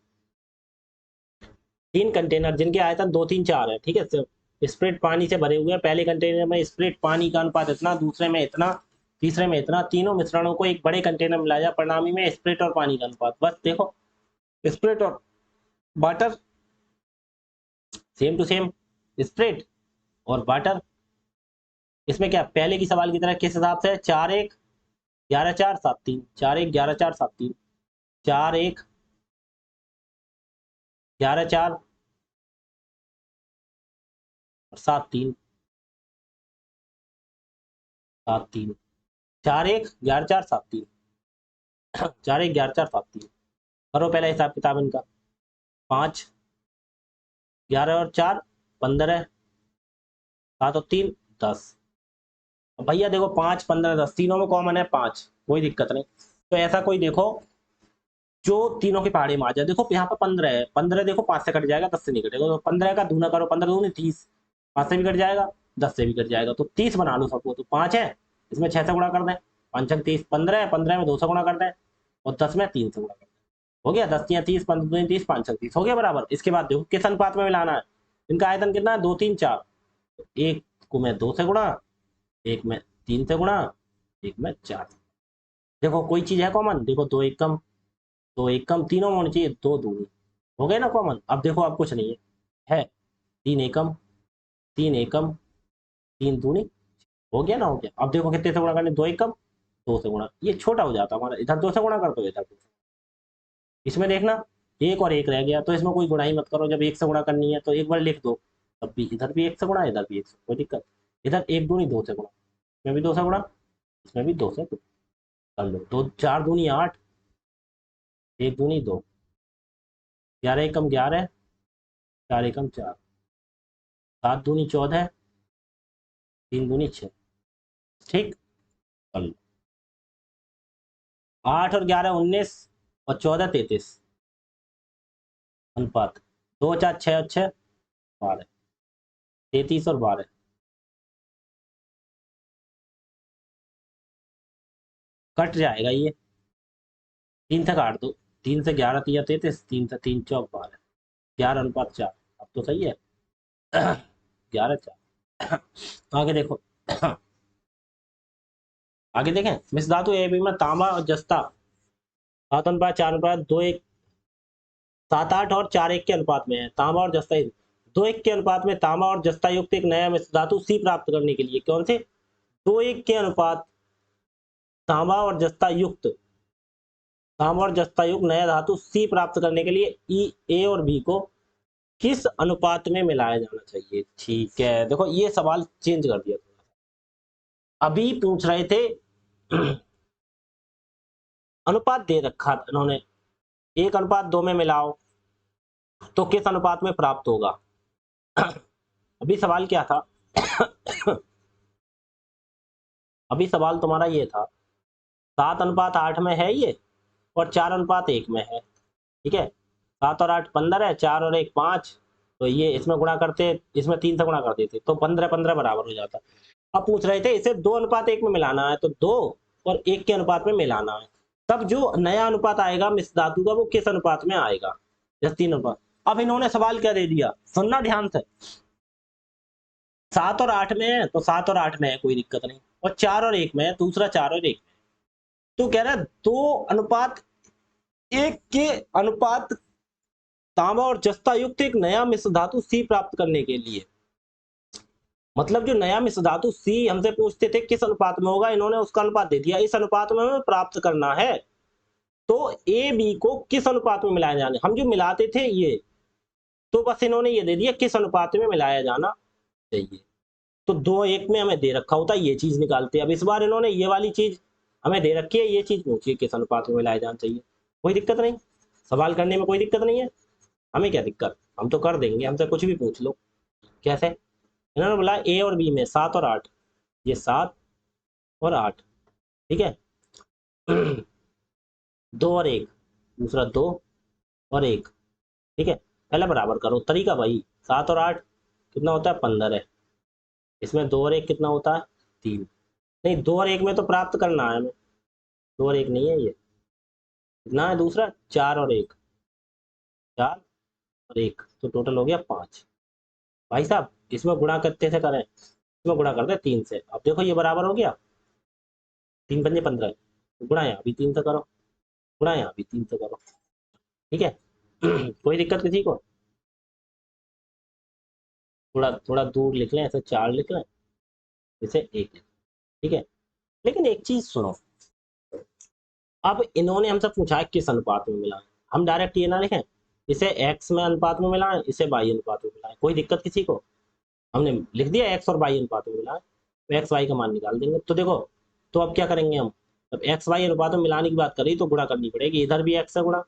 S1: 3 कंटेनर जिनके आयतन 2 3 4 है, ठीक है। स्प्रिट पानी से भरे हुए हैं। पहले कंटेनर में स्प्रिट पानी का अनुपात इतना, दूसरे में इतना, तीसरे में इतना। तीनों मिश्रणों को एक बड़े कंटेनर में लाया जाए, परिणामी में स्प्रिट और पानी का अनुपात। बस देखो, स्प्रिट और water same to same, spirit और वाटर। इसमें क्या, पहले की सवाल की तरह किस हिसाब से? 4 1 11 4 7 3, 4 1 11 4 7 3, 4 1 11 4 और 7 3, 7 3, 4 1 11 4 7 3, 4 1 11 4 7 3। करो पहले हिसाब किताब इनका। 5 11 और 4 15, 7 और 3 10। अब भैया देखो 5 15 10 तीनों में कॉमन है 5, कोई दिक्कत नहीं। तो ऐसा कोई देखो जो तीनों के पहाड़े में आ जाए। देखो यहाँ पर 15 है, 15 देखो 5 से कट जाएगा, 10 से नहीं कटेगा, तो 15 का दूना करो, 15 दूनी 30, 5 से भी कट जाएगा, 10 से भी कट जाएगा, तो 30 बना लो सबको। तो 5 है, इसमें 6 से गुणा कर दें, 5 30, 15 है, 15 में 2 से गुणा कर दें, और 10 में 3 से गुणा कर दें। हो गया, 10 या 30, 15 दूनी 30, 5 30, हो गया बराबर। इसके बाद देखो किस अनुपात में मिलाना है। इनका आयतन कितना है, 2 3 4, तो एक को मैं 2 से गुणा, एक में 3 से गुणा, एक में 4। देखो कोई चीज है कॉमन, देखो 2 1 कम, 2 1 कम, तीनों में होनी चाहिए 2 दूनी, हो गए ना कॉमन। अब देखो अब कुछ नहीं है 3 एकम, 3 एकम, 3 दूनी, हो गया ना, हो गया। अब देखो कितने से गुणा करने, 2 एकम, 2 से गुणा, ये छोटा हो जाता हमारा, इधर 2 से गुणा कर दो, इधर 2 से। इसमें देखना एक और एक रह गया, तो इसमें कोई गुणा ही मत करो, जब एक से गुणा करनी है तो एक बार लिख दो, तब भी इधर भी एक से गुणा, इधर भी एक से, कोई दिक्कत। इधर एक दूनी 2 से गुणा, इसमें भी 2 से गुणा, इसमें भी 2 से गुणा कर लो। 2 4 दूनी 8, एक दूनी 2, 11 एकम 11, 4 एकम 4, 7 दूनी 14, 3 दूनी 6, ठीक, कर लो। 8 और 11 19, और 14 33, अनुपात 2 4 6 और 6 12, 33 और 12, कट जाएगा ये, 3 से काट दो, 3 से 11 3 33, 3 से 3 चौक 12, 11 अनुपात 4, अब तो सही है। 11 4। आगे देखो, आगे देखें, मिस धातु ए बी में तांबा और जस्ता 7 अनुपात 4 अनुपात 2 1, 7 8 और 4 1 के अनुपात में है। तांबा और जस्ता 2 1 के अनुपात में तांबा और जस्ता युक्त एक नया मिश्र धातु सी प्राप्त करने के लिए कौन से 2 1 के अनुपात तांबा और जस्ता युक्त, तांबा और जस्ता युक्त नया धातु सी प्राप्त करने के लिए ई ए और बी को किस अनुपात में मिलाया जाना चाहिए। ठीक है, देखो ये सवाल चेंज कर दिया, अभी पूछ रहे थे अनुपात दे रखा इन्होंने, 1:2 में मिलाओ तो किस अनुपात में प्राप्त होगा। अभी सवाल क्या था, अभी सवाल तुम्हारा ये था 7:8 में है ये, और 4:1 में है, ठीक है। 7 और 8 15 है, 4 और 1 5, तो ये इसमें गुणा करते, इसमें 3 से गुणा कर देते, तो 15 15 बराबर हो जाता। अब पूछ रहे थे इसे 2:1 में मिलाना है, तो 2 और 1 के अनुपात में मिलाना है, तब जो नया अनुपात आएगा मिश्र धातु का वो किस अनुपात में आएगा, जैसे 3 अनुपात। अब इन्होंने सवाल क्या दे दिया, सुनना ध्यान से, 7 और 8 में है तो 7 और 8 में है, कोई दिक्कत नहीं, और 4 और 1 में है, दूसरा 4 और 1 में, तो कह रहा है 2:1 के अनुपात तांबा और जस्ता युक्त एक नया मिश्र धातु सी प्राप्त करने के लिए, मतलब जो नया मिश्र धातु सी हमसे पूछते थे किस अनुपात में होगा, इन्होंने उसका अनुपात दे दिया, इस अनुपात में हमें प्राप्त करना है, तो ए बी को किस अनुपात में मिलाया जाना, हम जो मिलाते थे ये, तो बस इन्होंने ये दे दिया किस अनुपात में मिलाया जाना चाहिए। तो 2 1 में हमें दे रखा होता है, ये चीज निकालते। अब इस बार इन्होंने ये वाली चीज हमें दे रखी है, ये चीज पूछिए किस अनुपात में मिलाया जाना चाहिए, कोई दिक्कत नहीं, सवाल करने में कोई दिक्कत नहीं है, हमें क्या दिक्कत, हम तो कर देंगे, हमसे कुछ भी पूछ लो। कैसे, इन्होंने बोला ए और बी में 7 और 8, ये 7 और 8, ठीक है। 2 और 1, दूसरा 2 और 1, ठीक है, पहले बराबर करो, तरीका भाई, 7 और 8 कितना होता है 15 है, इसमें 2 और 1 कितना होता है 3, नहीं 2 और 1 में तो प्राप्त करना है हमें, 2 और 1 नहीं है ये, कितना है दूसरा 4 और 1, 4 और 1, तो टोटल हो गया 5। भाई साहब इसमें गुणा कितने से करें, इसमें गुणा करते हैं 3 से, अब देखो ये बराबर हो गया, 3 पंजे 15, तो गुणा यहाँ भी 3 से करो, गुणा यहाँ भी 3 से करो, ठीक है। कोई दिक्कत किसी को, थोड़ा थोड़ा दूर लिख लें, ऐसे 4 लिख लें, इसे 1 लिख, ठीक है। लेकिन एक चीज सुनो, अब इन्होंने हमसे पूछा है किस अनुपात में मिलाएं, हम डायरेक्ट ये ना लिखें इसे एक्स में अनुपात में मिलाएं, इसे वाई अनुपात में मिलाएं, कोई दिक्कत किसी को, हमने लिख दिया एक्स और वाई अनुपात में मिलाएं, तो एक्स वाई का मान निकाल देंगे। तो देखो, तो अब क्या करेंगे हम, जब एक्स वाई अनुपात में मिलाने की बात करी तो गुणा करनी पड़ेगी, इधर भी एक्स से गुणा,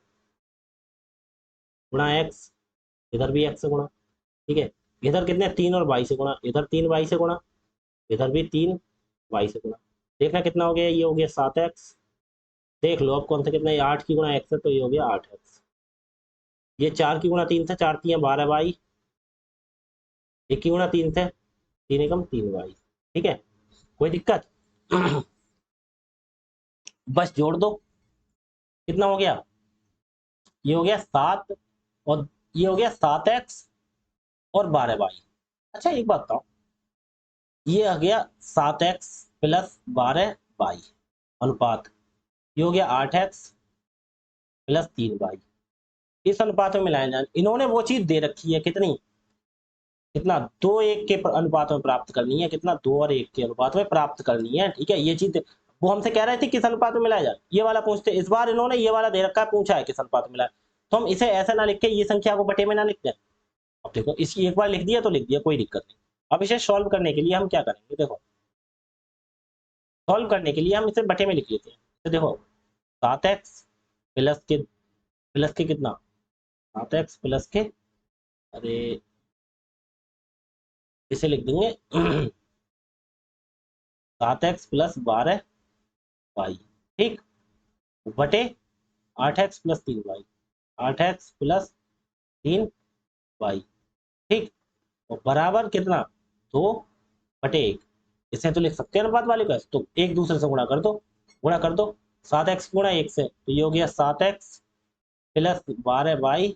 S1: गुणा एक्स, इधर भी एक्स से गुणा, ठीक है। इधर कितने 3 और वाई से गुणा, इधर 3 वाई से गुणा, इधर भी 3 वाई से गुणा, देखना कितना हो गया, ये हो गया 7x, देख लो अब कौन सा कितना है, 8 की गुणा एक्स है तो ये हो गया 8x। ये 4 की गुणा 3 से, 4 3 12y। 1 की गुणा 3 से, 3 एकम 3y। ठीक है, कोई दिक्कत? बस जोड़ दो, कितना हो गया? ये हो गया 7, और ये हो गया 7x और 12y। अच्छा एक बात बताओ, ये आ गया 7x प्लस 12y अनुपात, ये हो गया 8x प्लस 3y। इस अनुपात में मिलाया जाए, इन्होंने वो चीज दे रखी है कितनी, कितना 2:1 के अनुपात में प्राप्त करनी है, कितना 2 और 1 के अनुपात में प्राप्त करनी है। ठीक है, ये चीज वो हमसे कह रहे थे किस अनुपात में मिलाया जाए, ये वाला पूछते। इस बार इन्होंने ये वाला दे रखा है, पूछा है किस अनुपात में मिलाया, तो हम इसे ऐसा ना लिख के ये संख्या को बटे में ना लिखते हैं। अब देखो इसकी एक बार लिख दिया तो लिख दिया, कोई दिक्कत नहीं। अब इसे सॉल्व करने के लिए हम क्या करेंगे, देखो सॉल्व करने के लिए हम इसे बटे में लिख लेते हैं। तो देखो 7x प्लस के कितना, 7x प्लस के, अरे इसे लिख देंगे 7x प्लस 12y। ठीक, बटे 8x plus 3y, 8x plus 3y। ठीक, और बराबर कितना, 2/1। इसे तो लिख सकते हैं अनुपात वाले का, तो एक दूसरे से गुणा कर दो, गुणा कर दो। 7x गुणा 1 से तो ये हो गया 7x प्लस 12y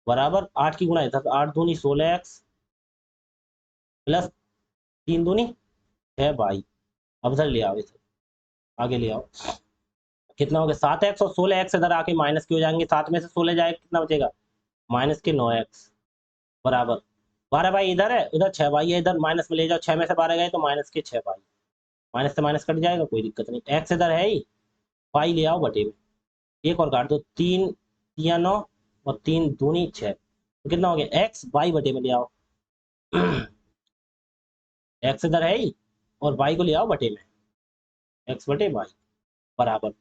S1: बराबर 8 की गुणा इधर, 8 दूनी 16x प्लस 3 दूनी 6y। अब इधर ले आओ, इसे आगे ले आओ, कितना हो गया 7x और 16x इधर आके माइनस के हो जाएंगे, 7 में से 16 जाए कितना बचेगा, माइनस के 9x बराबर 12y इधर है, इधर 6y है, इधर माइनस में ले जाओ, 6 में से 12 गए तो माइनस के 6y। माइनस से माइनस कट जाएगा, कोई दिक्कत नहीं, x इधर है ही, y ले आओ बटे में, एक और काट दो, 3 या 9 और 3 दूनी 6, तो कितना हो गया x y बटे में ले आओ। x इधर है ही और y को ले आओ बटे में, x बटे y बराबर,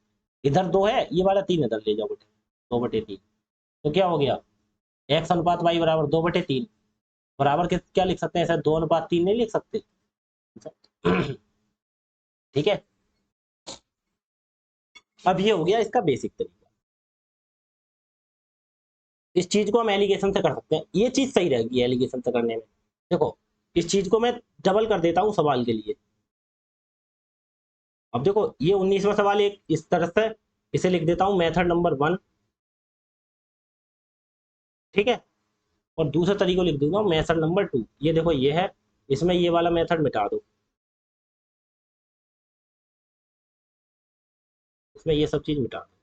S1: इधर 2 है, ये वाला 3 इधर ले जाओ बटे, 2/3। तो क्या हो गया, x अनुपात y बराबर 2/3 बराबर के क्या लिख सकते हैं, ऐसा 2:3 नहीं लिख सकते। ठीक है, अब ये हो गया इसका बेसिक तरीका। इस चीज को हम एलिगेशन से कर सकते हैं, ये चीज सही रहेगी एलिगेशन से करने में। देखो इस चीज को मैं डबल कर देता हूं सवाल के लिए। अब देखो ये 19वां सवाल एक इस तरह से, इसे लिख देता हूं मेथड नंबर 1। ठीक है, और दूसरे तरीके लिख दूंगा मेथड नंबर 2। ये देखो ये है, इसमें ये वाला मेथड मिटा दो, इसमें ये सब चीज मिटा दो।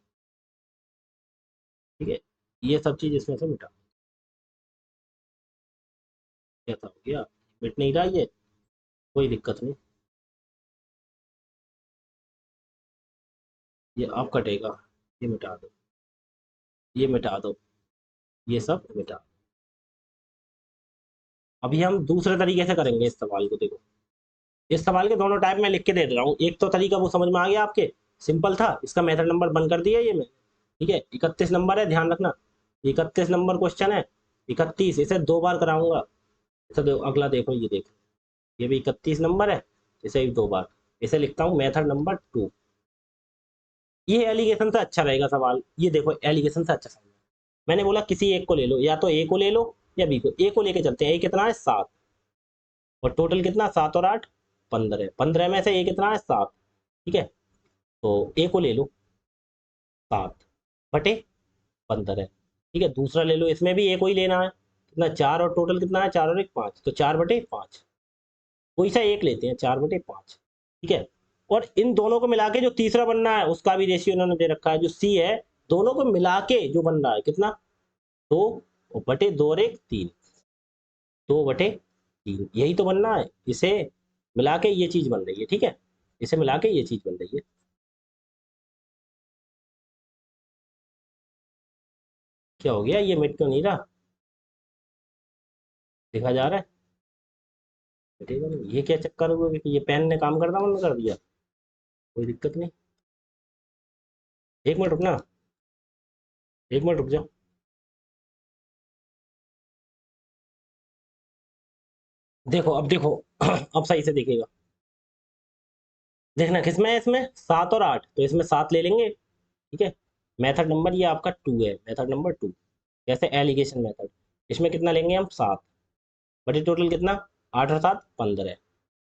S1: ठीक है, ये सब चीज इसमें से मिटा दो। कैसा हो गया, मिट नहीं रहा ये, कोई दिक्कत नहीं, ये अब कटेगा, ये मिटा दो, ये मिटा दो, ये सब मिटा दो। अभी हम दूसरे तरीके से करेंगे इस सवाल को। देखो इस सवाल के दोनों टाइप में लिख के दे रहा हूँ, एक तो तरीका वो समझ में आ गया आपके, सिंपल था, इसका मेथड नंबर 1 कर दिया ये मैं। ठीक है, 31 नंबर है, ध्यान रखना 31 नंबर क्वेश्चन है, 31 इसे 2 बार कराऊंगा। इसे अगला देखो, ये देखो ये भी 31 नंबर है, इसे भी 2 बार, इसे लिखता हूँ मेथड नंबर 2। ये एलिगेशन से अच्छा रहेगा सवाल, ये देखो एलिगेशन से अच्छा सवाल। मैंने बोला किसी एक को ले लो, या तो ए को ले लो या बी को। ए को लेके चलते हैं, ए कितना है 7, और टोटल कितना 7 और 8 15 है, 15 में से ए कितना है 7। ठीक है, तो ए को ले लो 7/15। ठीक है, दूसरा ले लो, इसमें भी ए को ही लेना है, कितना 4, और टोटल कितना है 4 और 1 5, तो 4/5। कोई सा एक लेते हैं 4/5। ठीक है, और इन दोनों को मिला के जो तीसरा बनना है उसका भी रेशियो इन्होंने दे रखा है, जो सी है, दोनों को मिला के जो बन रहा है कितना 2/2 और 1 3, 2/3, यही तो बनना है। इसे मिला के ये चीज बन रही है। ठीक है, इसे मिला के ये चीज बन रही है। क्या हो गया, ये मिट क्यों नहीं रहा, देखा जा रहा है, मिटेगा नहीं। ये क्या चक्कर हुआ कि ये पेन ने काम करना बंद कर दिया, कोई दिक्कत नहीं, 1 मिनट रुकना, 1 मिनट रुक जाओ। देखो अब देखो अब सही से देखिएगा, देखना किसमें है, इसमें 7 और 8, तो इसमें 7 ले लेंगे, ठीक है। मेथड नंबर ये आपका 2 है, मेथड नंबर 2 जैसे एलिगेशन मेथड। इसमें कितना लेंगे हम 7 बटे टोटल कितना 8 और 7 15।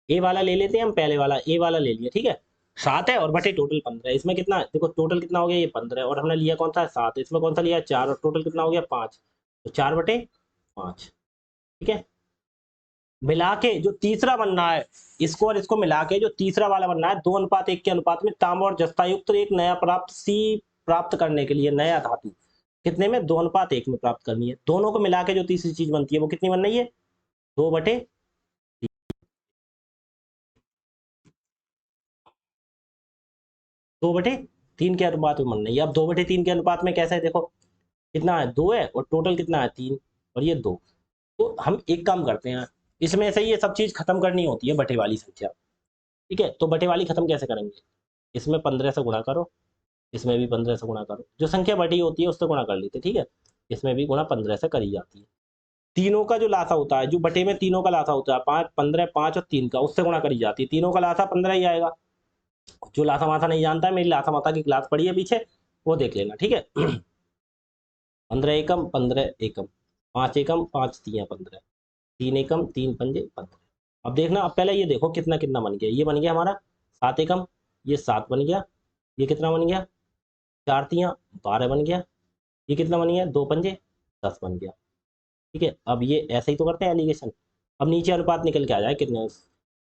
S1: ए वाला ले लेते हैं हम, पहले वाला ए वाला ले लिया, ठीक है। 7 है और बटे टोटल 15 है। इसमें कितना देखो टोटल कितना हो गया, ये 15 है और हमने लिया कौन सा है 7, इसमें कौन सा लिया 4 और टोटल कितना हो गया 5, तो 4 बटे 5, ठीक है। मिला के जो तीसरा बनना है, इसको और इसको मिला के जो तीसरा वाला बनना है 2:1 के अनुपात में तांबा और जस्ता युक्त एक नया प्राप्त सी प्राप्त करने के लिए नया धातु कितने में 2:1 में प्राप्त करनी है। दोनों को मिला के जो तीसरी चीज बनती है वो कितनी बन रही है 2 बटे 2/3 के अनुपात में बनना है। अब 2/3 के अनुपात में कैसे है देखो, कितना है 2 है और टोटल कितना है 3 और ये 2। तो हम एक काम करते हैं, इसमें से ये सब चीज खत्म करनी होती है बटे वाली संख्या, ठीक है। तो बटे वाली खत्म कैसे करेंगे, इसमें 15 से गुणा करो, इसमें भी 15 से गुणा करो, जो संख्या बटी होती है उससे गुणा कर लेते, ठीक है। इसमें भी गुणा 15 से करी जाती है। तीनों का जो लासा होता है, जो बटे में तीनों का लासा होता है 5 15 5 और 3 का, उससे गुणा करी जाती है। तीनों का लासा 15 ही आएगा। जो लासा मासा नहीं जानता है, मेरी लासा माता की क्लास पढ़ी है पीछे, वो देख लेना, ठीक है। 15 एकम 15 एकम 5 एकम 5 तियां 15 3 एकम 3 पंजे 15। अब देखना, अब पहले ये देखो कितना कितना बन गया, ये बन गया हमारा 7 एकम, ये 7 बन गया, ये कितना बन गया 4 तियां 12 बन गया, ये कितना बन गया 2 पंजे 10 बन गया, ठीक है। अब ये ऐसे ही तो करते हैं एलिगेशन। अब नीचे अनुपात निकल के आ जाए कितने,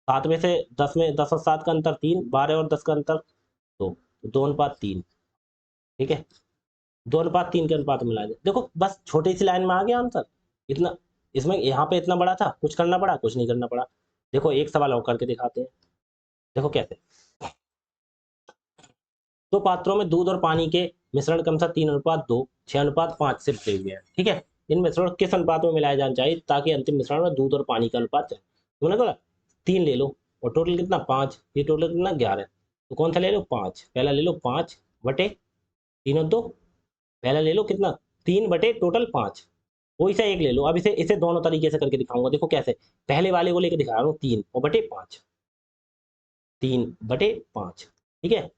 S1: 7 में से 10 में 10 और 7 का अंतर 3, 12 और 10 का अंतर 2, 2:3, ठीक है। 2:3 के अनुपात में मिला जाए। देखो बस छोटी सी लाइन में आ गया आंसर इतना। इसमें यहाँ पे इतना बड़ा था, कुछ करना पड़ा, कुछ नहीं करना पड़ा। देखो एक सवाल और करके दिखाते हैं, देखो कैसे। दो पात्रों में दूध और पानी के मिश्रण क्रमशः 3:2 6:5 से बटे हुए हैं, ठीक है। इन मिश्रण किस अनुपात में मिलाया जाना चाहिए ताकि अंतिम मिश्रण में दूध और पानी का अनुपात जाए। तो मैंने बोला 3 ले लो और टोटल कितना 5, ये टोटल कितना 11। तो कौन सा ले लो 5, पहला ले लो 5 बटे 3:2, पहला ले लो कितना 3 बटे टोटल 5, कोई सा एक ले लो। अब इसे इसे दोनों तरीके से करके दिखाऊंगा, देखो कैसे। पहले वाले को लेकर दिखा रहा हूँ 3 और बटे 5, 3/5, ठीक है।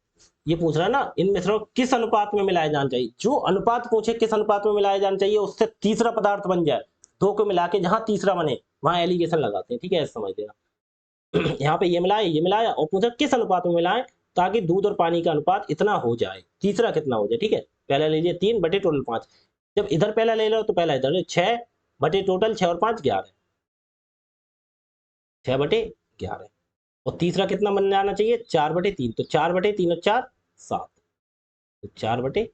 S1: ये पूछ रहा है ना इन मिश्रणों किस अनुपात में मिलाया जाना चाहिए। जो अनुपात पूछे किस अनुपात में मिलाया जाना चाहिए, उससे तीसरा पदार्थ बन जाए, दो को मिला के जहां तीसरा बने वहां एलिगेशन लगाते हैं, ठीक है। ऐसा समझ लेना। यहाँ पे ये मिलाया और पूछा किस अनुपात में मिलाएं ताकि दूध और पानी का अनुपात इतना हो जाए, तीसरा कितना हो जाए, ठीक है। पहला ले लिया 3 बटे टोटल 5, जब इधर पहला ले लो तो पहला इधर 6 बटे टोटल 6 और 5 11, 6/11। और तीसरा कितना बन जाना चाहिए 4/3, तो 4/3 और 4 7, तो 4/7।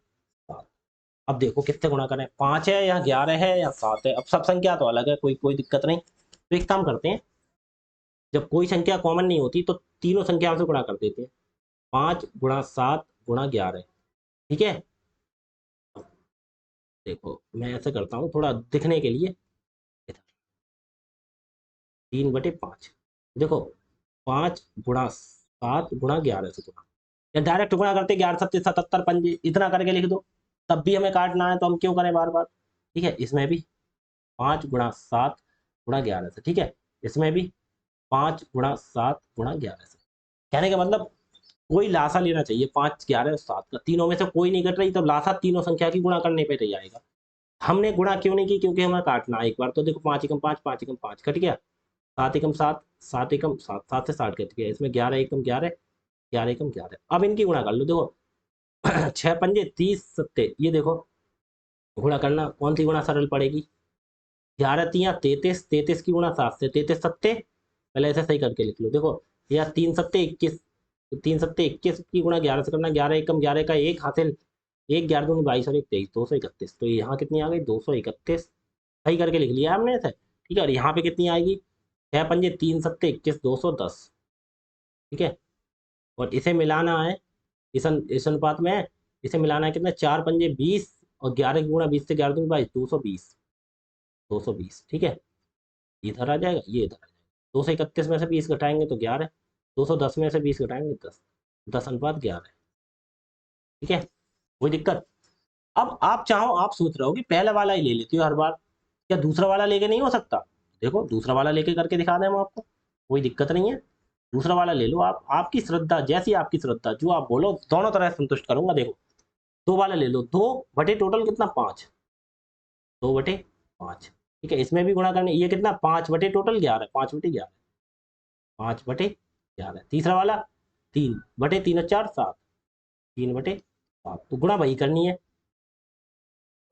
S1: अब देखो कितने गुणा करें, 5 है या 11 है या 7 है। अब सब संख्या तो अलग है, कोई कोई दिक्कत नहीं। तो एक काम करते हैं, जब कोई संख्या कॉमन नहीं होती तो तीनों संख्याओं से गुणा कर देते हैं। 5 गुणा 7 गुणा 11, ठीक है। देखो मैं ऐसे करता हूँ थोड़ा दिखने के लिए, 3/5। देखो 5 गुणा 7 गुणा 11 से गुणा, या डायरेक्ट गुणा करते 11 7 77 पंजे इतना करके लिख दो, तब भी हमें काटना है तो हम क्यों करें बार बार, ठीक है। इसमें भी 5 गुणा 7 गुणा 11 से, ठीक है। इसमें भी 5 गुणा 7 गुणा 11 से। कहने का मतलब कोई लासा लेना चाहिए 5 11 और 7 का, तीनों में से कोई नहीं कट रही तो लासा तीनों संख्या की गुणा करने पे रह जाएगा। हमने गुणा क्यों नहीं की, क्योंकि हमें काटना एक बार। तो देखो 5 एकम 5 5 एकम 5 कट गया, 7 एकम 7 7 एकम 7 7 से 60 कट गया। इसमें 11 एकम 11 11 एकम 11। अब इनकी गुणा कर लो, देखो 6 पंजे 30 सत्ते, ये देखो गुणा करना कौन सी गुणा सरल पड़ेगी, 11 तियां 33, 33 की गुणा 7 से, 33 सत्ते, पहले ऐसे सही करके लिख लो। देखो या 3 सत्ते 21, 3 सत्ते 21 की गुणा 11 से करना, 11 एकम 11 का एक हासिल, 1 11 दूनी 22 और 1 23, 231। तो यहाँ कितनी आ गई 231, सही करके लिख लिया हमने ऐसे, ठीक है। और यहाँ पे कितनी आएगी 6 पंजे 3 सत्ते 21 210, ठीक है। और इसे मिलाना है इस अनुपात में है, इसे मिलाना है कितना 4 पंजे 20 और 11 की गुणा 20 से 11 दूनी 22, 220, 220, ठीक है। इधर आ जाएगा, ये इधर आ जाएगा। 231 में से 20 घटाएंगे तो 11, 210 में से 20 घटाएंगे 10, 10:11, ठीक है। कोई दिक्कत। अब आप चाहो, आप सोच रहे हो कि पहला वाला ही ले लेती हो हर बार, क्या दूसरा वाला लेके नहीं हो सकता। देखो दूसरा वाला लेके करके दिखा दें हम आपको, कोई दिक्कत नहीं है। दूसरा वाला ले लो आप, आपकी श्रद्धा जैसी आपकी श्रद्धा, जो आप बोलो दोनों तरह संतुष्ट करूंगा। देखो 2 वाला ले लो, 2 बटे टोटल कितना 5, 2 बटे 5। ठीक है, इसमें भी गुणा करने, ये कितना 5 बटे टोटल 11, 5 बटे 11, 5 बटे 11। तीसरा वाला 3 बटे 3 और 4 7, 3 बटे 7। तो गुणा वही करनी है,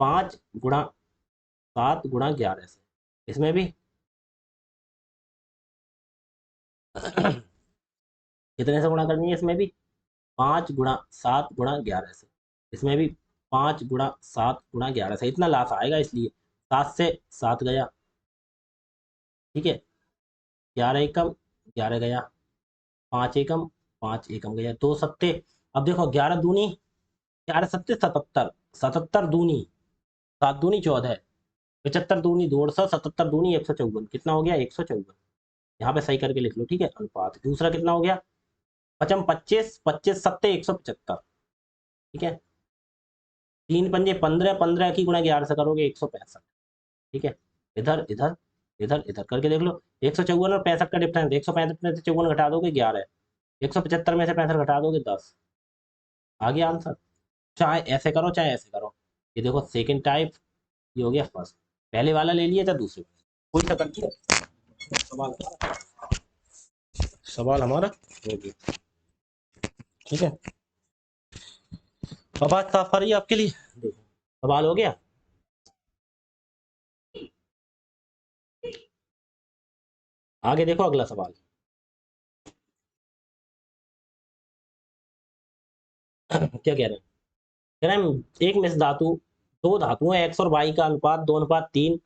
S1: 5 गुणा 7 गुणा 11 से। इसमें भी कितने से गुणा करनी है, इसमें भी 5 गुणा 7 गुणा 11 से। इसमें भी 5 गुणा 7 गुणा 11 से। इतना लाभ आएगा, इसलिए 7 से 7 गया। ठीक है, 11 एकम 11 गया, 5 एकम 5 एकम गया, 2 सत्ते। अब देखो 11 दूनी 11 सत्ते 77, 77 दूनी 7 दूनी 14, 75 दूनी 200, 77 दूनी 154। कितना हो गया 154। यहाँ पे सही करके लिख लो। ठीक है, अनुपात। दूसरा कितना हो गया, पचम 25, 25 सत्ते 175। ठीक है, 3 पंजे 15, 15 की गुणा 11 से करोगे 165। ठीक है, इधर इधर इधर इधर करके देख लो। 154 और 65 का डिफरेंस, 165 में से 54 घटा दोगे 11, 175 में से 65 घटा दोगे 10। आ गया आंसर। चाहे ऐसे करो चाहे ऐसे करो। ये देखो सेकंड टाइप, ये हो गया फर्स्ट। पहले वाला ले लिया या दूसरे वाला, कोई सा करती है। सवाल सवाल हमारा हो गया। ठीक है, अब बात साफ आ रही है आपके लिए। देखो सवाल हो गया। आगे देखो अगला सवाल। क्या कह रहे हैं, कह रहे हैं एक मिश्र धातु, दो धातुओं एक्स और वाई का अनुपात 2:3,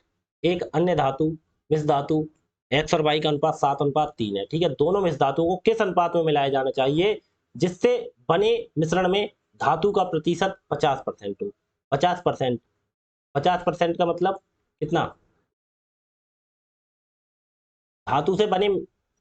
S1: एक अन्य धातु मिश्र धातु एक्स और वाई का अनुपात 7:3 है। ठीक है, दोनों मिश्र धातुओं को किस अनुपात में मिलाया जाना चाहिए जिससे बने मिश्रण में धातु का प्रतिशत 50% हो। 50%, 50% का मतलब कितना, धातु से बने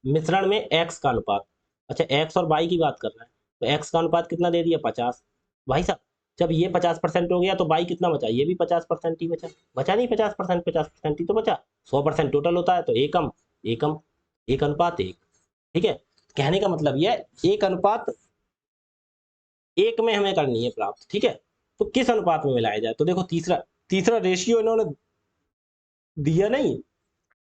S1: मिश्रण में एक्स का अनुपात। अच्छा, एक्स और वाई की बात कर रहे हैं, तो एक्स का अनुपात कितना दे दिया 50। भाई साहब जब ये 50% हो गया तो वाई कितना बचा, ये भी 50% ही बचा। बचा नहीं 50%, 50% ही तो बचा। 100% टोटल होता है तो एकम एकम, 1:1। ठीक है, कहने का मतलब ये है 1:1 में हमें करनी है प्राप्त। ठीक है, तो किस अनुपात में मिलाया जाए, तो देखो तीसरा तीसरा रेशियो इन्होंने दिया नहीं,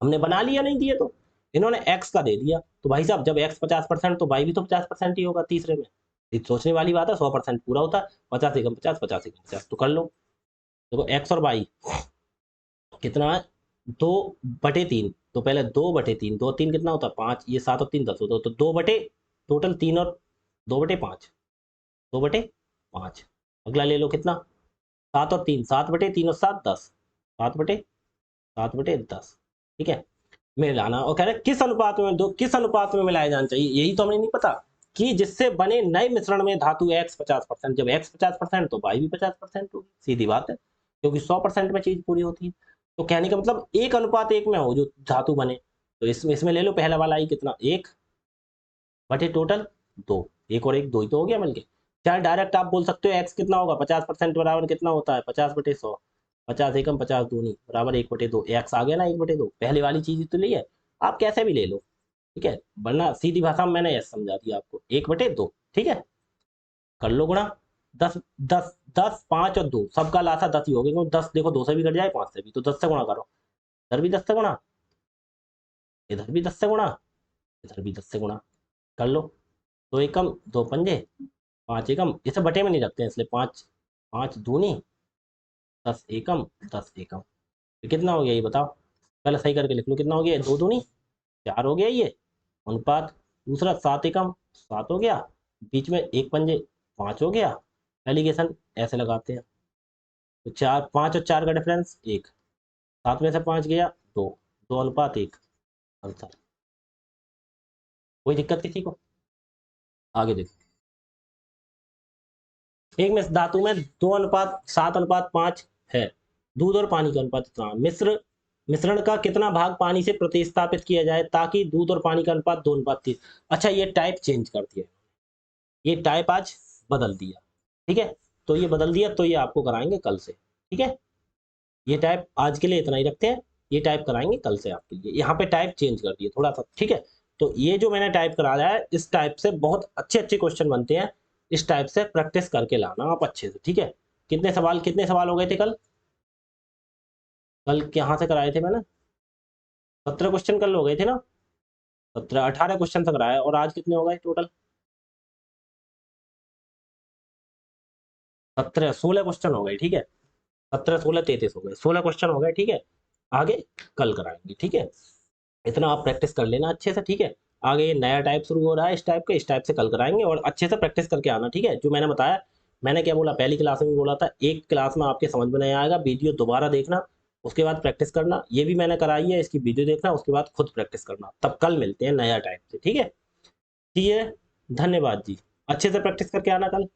S1: हमने बना लिया, नहीं दिए तो इन्होंने एक्स का दे दिया। तो भाई साहब जब एक्स 50% तो वाई भी तो 50% ही होगा तीसरे में। ये सोचने वाली बात है, 100% पूरा होता है, 50 एकम 50, 50 एकम 50। तो कर लो। देखो एक्स और वाई कितना है, 2/3। तो पहले 2/3, 2 3 कितना होता है 5, ये 7 और 3 10 होता है, तो 2 बटे टोटल 3 और 2/5, 2/5। अगला ले लो कितना, 7 और 3, 7/3 और 7 10, 7/10। ठीक है, मिलाना। और कह रहे किस अनुपात में, दो किस अनुपात में मिलाया जाना चाहिए, यही तो हमें नहीं पता कि जिससे बने नए मिश्रण में धातु एक्स 50%, जब एक्स 50% तो वाई भी 50% होगी, सीधी बात है, क्योंकि 100% में चीज पूरी होती है। तो कहने का मतलब 1:1 में हो जो धातु बने। तो इसमें इसमें ले लो पहला वाला ही कितना, 1/टोटल 2, 1 और 1 2 ही तो हो गया मिलके। चाहे डायरेक्ट आप बोल सकते हो एक्स कितना होगा 50% बराबर कितना होता है 50/100, 50 एकम 50 दूनी बराबर 1/2। एक्स आ गया ना 1/2, पहले वाली चीज तो ली है, आप कैसे भी ले लो। ठीक है, वरना सीधी भाषा में मैंने यस समझा दिया आपको, 1/2। ठीक है, कर लो गुणा। 10 10 10 5 और 2 सबका लासा 10 ही हो गया, 10 देखो 2 से भी कट जाए 5 से भी, तो 10 से गुणा करो। इधर भी 10 से गुणा, इधर भी 10 से गुणा, इधर भी 10 से गुणा। कर लो। 2 एकम 2 पंजे 5 एकम, इसे बटे में नहीं रखते हैं इसलिए 5 5 दूनी 10 एकम 10 एकम। ये कितना हो गया ये बताओ, पहले सही करके लिख लो कितना हो गया, 2 दूनी 4 हो गया ये अनुपात। दूसरा 7 एकम 7 हो गया, बीच में 1 पंजे 5 हो गया। एलिगेशन ऐसे लगाते हैं, तो 4 5 और 4 का डिफरेंस 1, 7 में से 5 गया 2, 2:1 आंसर। कोई दिक्कत किसी को, आगे देखो। एक में धातु में 2:7:5 है, दूध और पानी का अनुपात कितना, मिश्रण का कितना भाग पानी से प्रतिस्थापित किया जाए ताकि दूध और पानी का अनुपात 2:3। अच्छा, ये टाइप चेंज कर दिया, ये टाइप आज बदल दिया। ठीक है, तो ये बदल दिया, तो ये आपको कराएंगे कल से। ठीक है, ये टाइप आज के लिए इतना ही रखते हैं, ये टाइप कराएंगे कल से आपके लिए। यहाँ पे टाइप चेंज कर दिए थोड़ा सा। ठीक है, तो ये जो मैंने टाइप कराया है, इस टाइप से बहुत अच्छे अच्छे क्वेश्चन बनते हैं, इस टाइप से प्रैक्टिस करके लाना आप अच्छे से। ठीक है, कितने सवाल हो गए थे कल? कल कहाँ से कराए थे मैंने? 17 क्वेश्चन कल हो गए थे ना? 18 क्वेश्चन तक कराया, और आज कितने हो गए टोटल? 16 क्वेश्चन हो गए, ठीक है। 17 16 33 हो गए, 16 क्वेश्चन हो गए, ठीक है। आगे कल कराएंगे, ठीक है। इतना आप प्रैक्टिस कर लेना अच्छे से, ठीक है। आगे ये नया टाइप शुरू हो रहा है, इस टाइप से कल कराएंगे, और अच्छे से प्रैक्टिस करके आना, ठीक है। जो मैंने बताया, मैंने क्या बोला पहली क्लास में भी बोला था, एक क्लास में आपके समझ में नहीं आएगा, वीडियो दोबारा देखना, उसके बाद प्रैक्टिस करना। ये भी मैंने कराई है, इसकी वीडियो देखना, उसके बाद खुद प्रैक्टिस करना। तब कल मिलते हैं नया टाइप से, ठीक है। ठीक है, धन्यवाद जी। अच्छे से प्रैक्टिस करके आना कल।